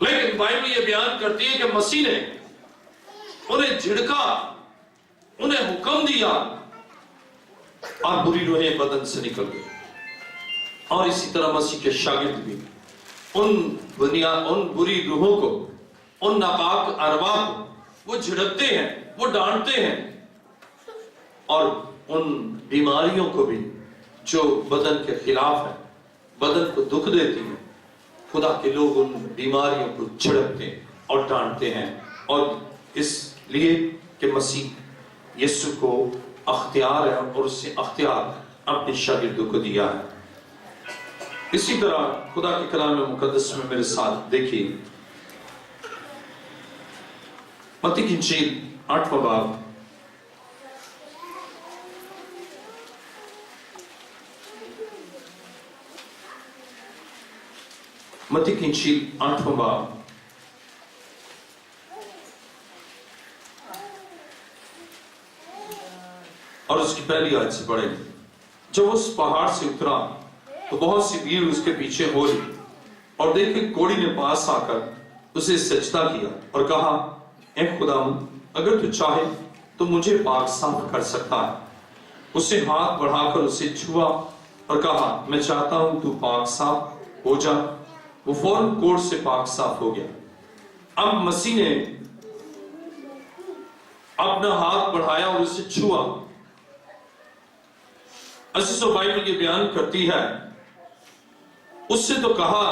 C: لیکن بائبل یہ بیان کرتی ہے کہ مسیح نے انہیں جھڑکا، انہیں حکم دیا، اور بری روحیں بدن سے نکل گئی۔ اور اسی طرح مسیح کے شاگرد بھی ان بری روحوں کو، ان ناپاک ارواح کو وہ جھڑکتے ہیں، وہ ڈانٹتے ہیں، اور ان بیماریوں کو بھی جو بدن کے خلاف ہے، بدن کو دکھ دیتی ہیں، خدا کے لوگ ان بیماریوں کو جھڑکتے ہیں اور ڈانٹتے ہیں، اور اس لیے کہ مسیح یسوع کو اختیار ہے اور اس سے اختیار اپنے شاگردوں کو دیا ہے۔ اسی طرح خدا کے کلام مقدس میں میرے ساتھ دیکھیے، متی کی انجیل 8واں باب، متی کی انجیل 8واں باب اور اس کی پہلی آیت سے پڑھیں۔ جب اس پہاڑ سے اترا تو بہت سی بھیڑ اس کے پیچھے ہو لی، اور دیکھے کوڑی نے پاس آ کر اسے سجدہ کیا اور کہا، اے خداوند، اگر تو چاہے تو مجھے پاک صاف کر سکتا ہے۔ اسے ہاتھ بڑھا کر اسے چھوا اور کہا، میں چاہتا ہوں تو پاک صاف ہو جا۔ وہ فوراً کوڑ سے پاک صاف ہو گیا۔ اب مسیح نے اپنا ہاتھ بڑھایا اور اسے چھوا۔ عزیزو، بائبل یہ بیان کرتی ہے، اس سے تو کہا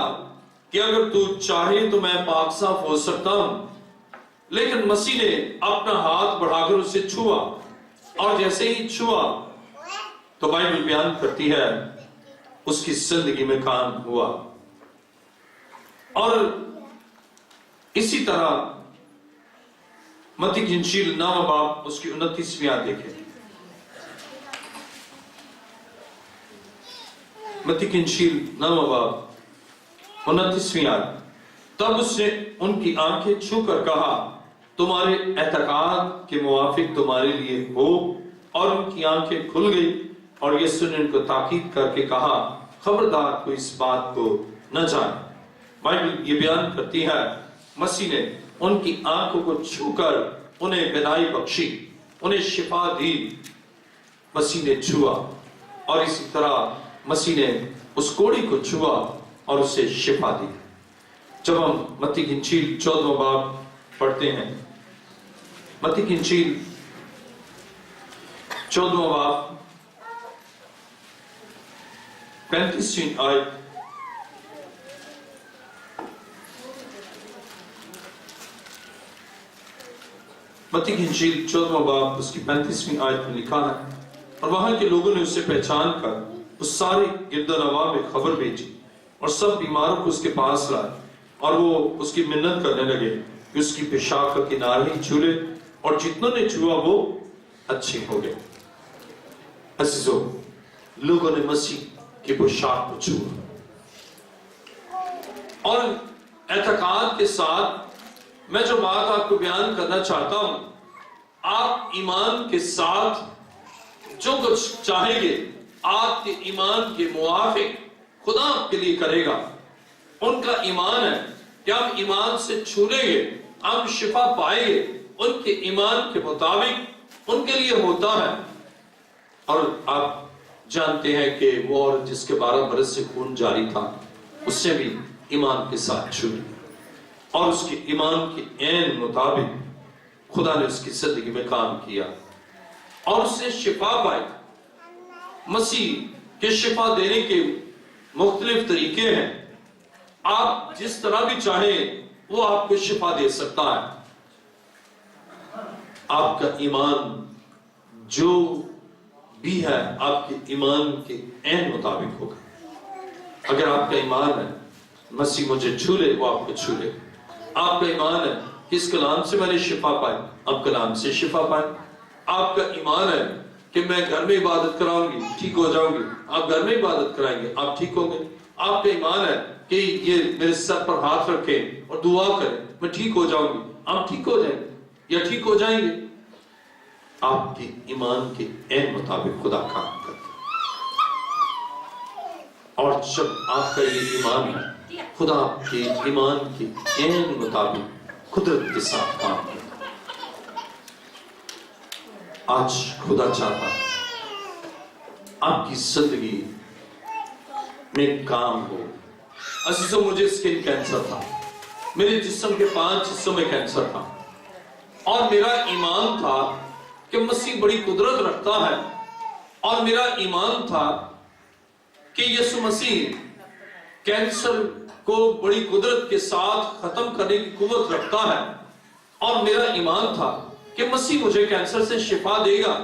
C: کہ اگر تو چاہے تو میں پاک صاف ہو سکتا ہوں، لیکن مسیح نے اپنا ہاتھ بڑھا کر اسے چھوا، اور جیسے ہی چھوا تو بائبل بیان کرتی ہے اس کی زندگی میں کام ہوا۔ اور اسی طرح متی کی انجیل 9واں باب اس کی 29ویں آیت دیکھیں۔ متی کی انجیل 9واں باب 29ویں آیت، تب اس نے ان کی آنکھیں چھو کر کہا، تمہارے اعتقاد کے موافق تمہارے لیے ہو، اور ان کی آنکھیں کھل گئی، اور یسوع نے ان کو تاکید کر کے کہا، خبردار کوئی اس بات کو نہ جانے۔ بائبل یہ بیان کرتی ہے مسیح نے ان کی آنکھوں کو چھو کر انہیں بینائی بخشی، انہیں شفا دی۔ مسیح نے چھوا، اور اسی طرح مسیح نے اس کوڑی کو چھوا اور اسے شفا دی۔ جب ہم متی کی انجیل 14واں باب پڑھتے ہیں، متی کی انجیل 14واں باب 35ویں آیت، متی کی انجیل 14واں باب اس کی 35ویں آیت میں لکھا ہے، اور وہاں کے لوگوں نے اسے پہچان کر اس سارے گرد و نواح میں خبر بھیجی اور سب بیماروں کو اس کے پاس لائے اور وہ اس کی منت کرنے لگے کہ اس کی پیشاب کا کنارہ ہی چھو لے، اور جتنوں نے چھوا وہ اچھے ہو گئے۔ عزیزو، لوگوں نے مسیح کی پوشاک کو چھوا اور اعتقاد کے ساتھ میں جو بات آپ کو بیان کرنا چاہتا ہوں، آپ ایمان کے ساتھ جو کچھ چاہیں گے آپ کے ایمان کے موافق خدا آپ کے لیے کرے گا۔ ان کا ایمان ہے کہ ہم ایمان سے چھو لیں گے، ہم شفا پائیں گے، ان کے ایمان کے مطابق ان کے لیے ہوتا ہے۔ اور آپ جانتے ہیں کہ وہ عورت جس کے 12 برس سے خون جاری تھا، اس سے بھی ایمان کے ساتھ چھو لی اور اس کے ایمان کے عین مطابق خدا نے اس کی زندگی میں کام کیا اور اس نے شفا پائی۔ مسیح کے شفا دینے کے مختلف طریقے ہیں، آپ جس طرح بھی چاہیں وہ آپ کو شفا دے سکتا ہے۔ آپ کا ایمان جو بھی ہے آپ کے ایمان کے عین مطابق ہوگا۔ اگر آپ کا ایمان ہے مسیح مجھے چھو لے، وہ آپ کو چھو لے۔ آپ کا ایمان ہے کہ اس کلام سے میں نے شفا پائی، آپ کلام سے شفا پائیں۔ آپ کا ایمان ہے کہ میں گھر میں عبادت کراؤں گی، ٹھیک ہو جاؤں گی، آپ گھر میں عبادت کرائیں گے، آپ ٹھیک ہوں گے۔ آپ کا ایمان ہے کہ یہ میرے سر پر ہاتھ رکھیں اور دعا کریں، میں ٹھیک ہو جاؤں گی، آپ ٹھیک ہو جائیں گے یا ٹھیک ہو جائیں گے۔ آپ کے ایمان کے عین مطابق خدا کام کرتا ہے، اور جب آپ کا یہ ایمان ہے خدا آپ کے ایمان کے عین مطابق قدرت کے ساتھ کام کرتا ہے۔ آج خدا چاہتا آپ کی زندگی میں کام ہو۔ عزیزوں، مجھے اسکن کینسر تھا، میرے جسم کے 5 حصوں میں کینسر تھا، اور میرا ایمان تھا کہ مسیح بڑی قدرت رکھتا ہے، اور میرا ایمان تھا کہ یسوع مسیح کینسر کو بڑی قدرت کے ساتھ ختم کرنے کی قوت رکھتا ہے، اور میرا ایمان تھا کہ مسیح مجھے کینسر سے شفا دے گا۔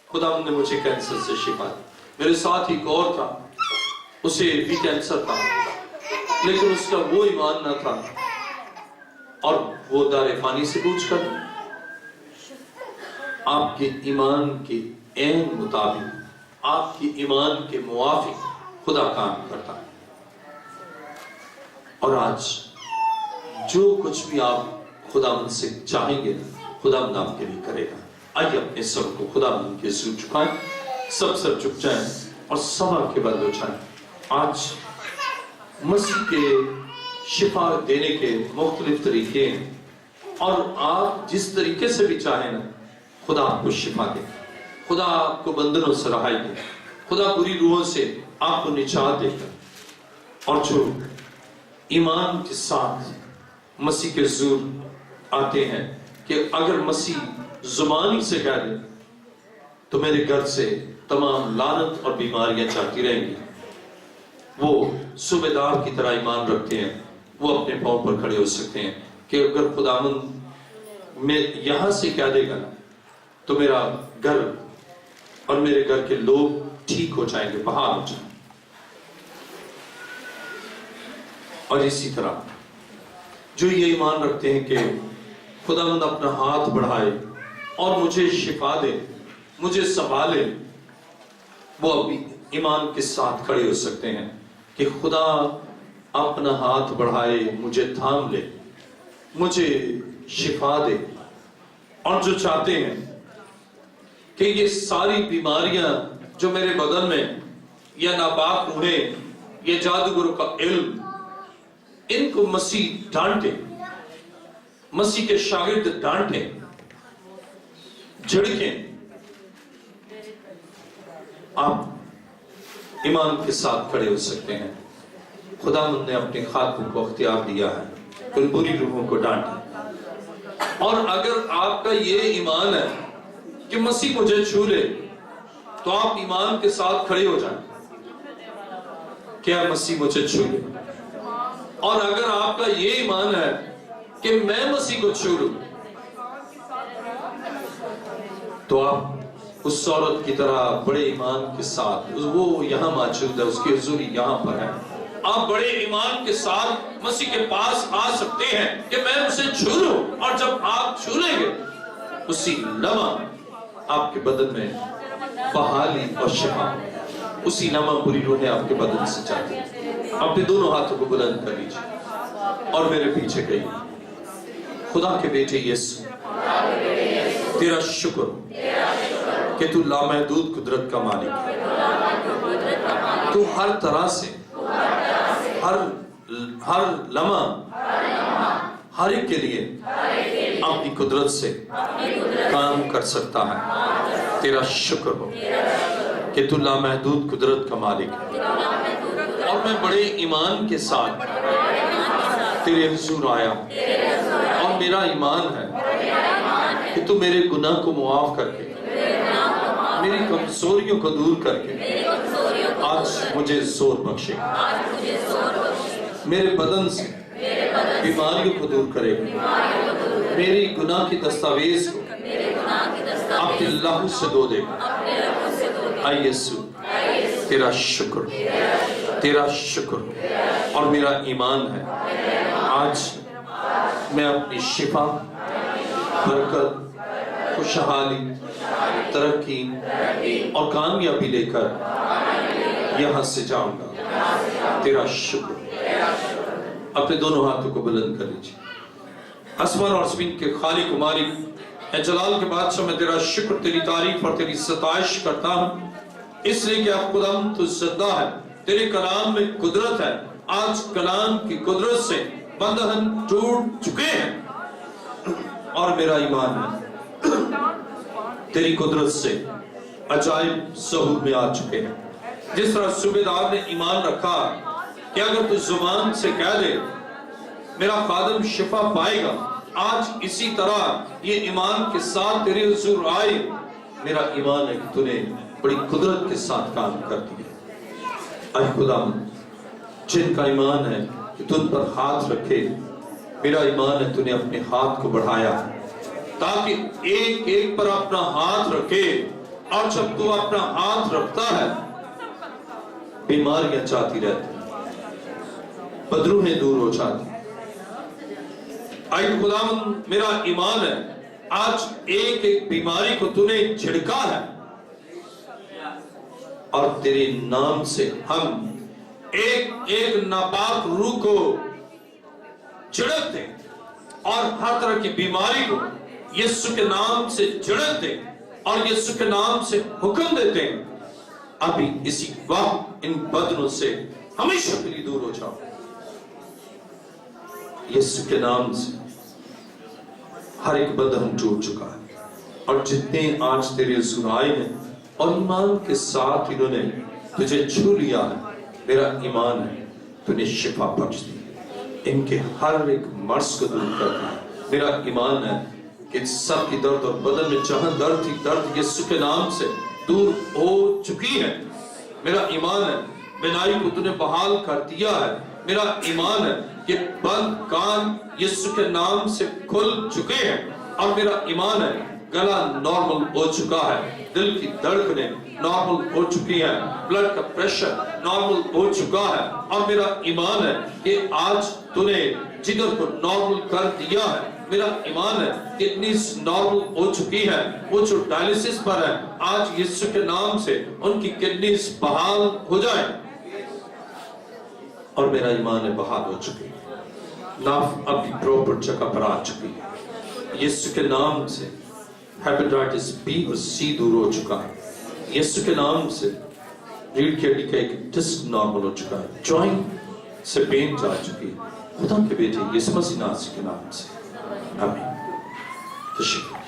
C: خدا نے مجھے کینسر سے شفا دی۔ میرے ساتھ ایک اور تھا، اسے بھی کینسر تھا، لیکن اس کا وہ ایمان نہ تھا، اور وہ دار فانی سے پوچھ کر آپ کے ایمان کے عین مطابق، آپ کے ایمان کے موافق خدا کام کرتا ہے۔ اور آج جو کچھ بھی آپ خدا مند سے چاہیں گے خدا مند آپ کے لیے کرے گا۔ آئیے اپنے سر کو خدا مند کے سر جھکائیں، سب سر جھک جائیں اور سما کے بند ہو جائیں۔ آج مسیح کے شفا دینے کے مختلف طریقے ہیں، اور آپ جس طریقے سے بھی چاہیں نا خدا آپ کو شفا دے، خدا آپ کو بندنوں سے رہائی دے، خدا بری روحوں سے آپ کو نجات دے گا۔ اور جو ایمان کے ساتھ مسیح کے حضور آتے ہیں کہ اگر مسیح زبانی سے کہہ دے تو میرے گھر سے تمام لعنت اور بیماریاں جاتی رہیں گی، وہ صوبیدار کی طرح ایمان رکھتے ہیں، وہ اپنے پاؤں پر کھڑے ہو سکتے ہیں کہ اگر خداوند میں یہاں سے کہہ دے گا تو میرا گھر اور میرے گھر کے لوگ ٹھیک ہو جائیں گے، بحال ہو جائیں گے۔ اور اسی طرح جو یہ ایمان رکھتے ہیں کہ خداوند اپنا ہاتھ بڑھائے اور مجھے شفا دے، مجھے سنبھالے، وہ ابھی ایمان کے ساتھ کھڑے ہو سکتے ہیں کہ خدا اپنا ہاتھ بڑھائے، مجھے تھام لے، مجھے شفا دے۔ اور جو چاہتے ہیں کہ یہ ساری بیماریاں جو میرے بدن میں، یا ناپاک روحیں، یہ جادوگروں کا علم، ان کو مسیح ڈانٹے، مسیح کے شاگرد ڈانٹیں، جھڑکیں، آپ ایمان کے ساتھ کھڑے ہو سکتے ہیں۔ خداوند نے اپنے خادموں کو اختیار دیا ہے کہ ان بری روحوں کو ڈانٹیں۔ اور اگر آپ کا یہ ایمان ہے کہ مسیح مجھے چھو لے تو آپ ایمان کے ساتھ کھڑے ہو جائیں کہ مسیح مجھے چھو لے۔ اور اگر آپ کا یہ ایمان ہے کہ میں مسیح کو چھو لوں تو آپ اس عورت کی طرح بڑے ایمان کے ساتھ وہ یہاں موجود ہے، اس کی حضوری یہاں پر ہے. آپ بڑے ایمان کے ساتھ مسیح کے پاس آ سکتے ہیں کہ میں اسے چھو لوں، اور جب آپ چھو لیں گے اسی لمحہ آپ کے بدن میں بحالی اور شفا، اسی لمحہ پوری روحیں آپ کے بدن سے جاتی ہیں. اپنے دونوں ہاتھوں کو بلند کر لیجیے اور میرے پیچھے گئی. خدا کے بیٹے یسوع، تیرا شکر کہ تو لامحدود قدرت کا مالک ہے. تو ہر طرح سے ہر لمحہ ہر ایک کے لیے اپنی قدرت سے کام کر سکتا ہے. تیرا شکر ہو کہ تو لامحدود قدرت کا مالک ہے. اور میں بڑے ایمان کے ساتھ تیرے حضور آیا، اور میرا ایمان ہے کہ تو میرے گناہ کو معاف کر کے، میری کمزوریوں کو دور کر کے آج مجھے زور بخشے، میرے بدن سے بیماریوں کو دور کرے، میری گناہ کی دستاویز کو اپنے لہو سے دھو دے. اے یسوع، تیرا شکر، تیرا شکر. اور میرا ایمان ہے آج میں اپنی شفا، برکت، خوشحالی، ترقی اور کامیابی لے کر یہاں سے جاؤں گا. تیرا شکر. اپنے دونوں ہاتھوں کو بلند کر لیجیے. آسمان اور زمین کے خالق و مالک اے جلال کے بادشاہ، میں تیرا شکر، تیری تعریف اور تیری ستائش کرتا ہوں، اس لیے کہ اب خداوند تو زندہ ہے، تیرے کلام میں قدرت ہے. آج کلام کی قدرت سے بندھن ٹوٹ چکے ہیں، اور میرا ایمان ہے تیری قدرت سے عجائب ظہور میں آ چکے ہیں. جس طرح صوبیدار نے ایمان رکھا کہ اگر تو زبان سے کہہ دے میرا خادم شفا پائے گا، آج اسی طرح یہ ایمان کے ساتھ تیرے حضور آئے. میرا ایمان ہے کہ تو نے بڑی قدرت کے ساتھ کام کر دیا. اے خداوند، جن کا ایمان ہے کہ تن پر ہاتھ رکھے، میرا ایمان ہے تو نے اپنے ہاتھ کو بڑھایا تاکہ ایک ایک پر اپنا ہاتھ رکھے، اور جب تو اپنا ہاتھ رکھتا ہے بیماریاں جاتی رہتی، بدروہیں دور ہو جاتی. اے خداوند، میرا ایمان ہے آج ایک ایک بیماری کو تو نے جھڑکا ہے، اور تیرے نام سے ہم ایک ایک ناپاک روح کو جھڑک دیں، اور ہر طرح کی بیماری کو یسوع کے نام سے جھڑک دیں، اور یسوع کے نام سے حکم دیتے ہیں ابھی اسی وقت ان بدنوں سے ہمیشہ کے لیے دور ہو جاؤ. یسوع کے نام سے ہر ایک بدن ٹوٹ چکا ہے، اور جتنے آج تیرے حضور آئے ہیں اور ایمان کے ساتھ انہوں نے تجھے چھو لیا ہے، میرا ایمان ہے تو نے شفا بخش دی، ان کے ہر ایک مرض کو دور کر دیا. میرا ایمان ہے کہ سر کی درد اور بدن میں جہاں درد تھی، درد یسوع کے نام سے دور ہو چکی ہے. میرا ایمان ہے بینائی کو تو نے بحال کر دیا ہے. میرا ایمان ہے کہ بند کان یسوع کے نام سے کھل چکے ہیں، اور میرا ایمان ہے گلا نارمل ہو چکا ہے، دل کی دھڑکنیں نارمل ہو چکی ہیں، بلڈ کا پریشر نارمل ہو چکا ہے. اور میرا ایمان ہے کہ آج تو نے جگر کو نارمل کر دیا ہے. میرا ایمان ہے کڈنیز نارمل ہو چکی ہے، وہ جو ڈائلیسس پر ہے آج یسوع کے نام سے ان کی کڈنیز بحال ہو جائیں. اور میرا ایمان ہے بحال ہو چکی ہے، ناف اپنی پراپر جگہ پر آ چکی ہے. یسوع کے نام سے ہیپیٹائٹس بی اور سی دور ہو چکا ہے. یسوع کے نام سے ریڑھ کی ہڈی کا ایک ڈسک نارمل ہو چکا ہے، جوائنٹ سے پین جا چکی ہے. خدا کے بیٹے یسوع مسیح ناصری کے نام سے آمین. تشکر.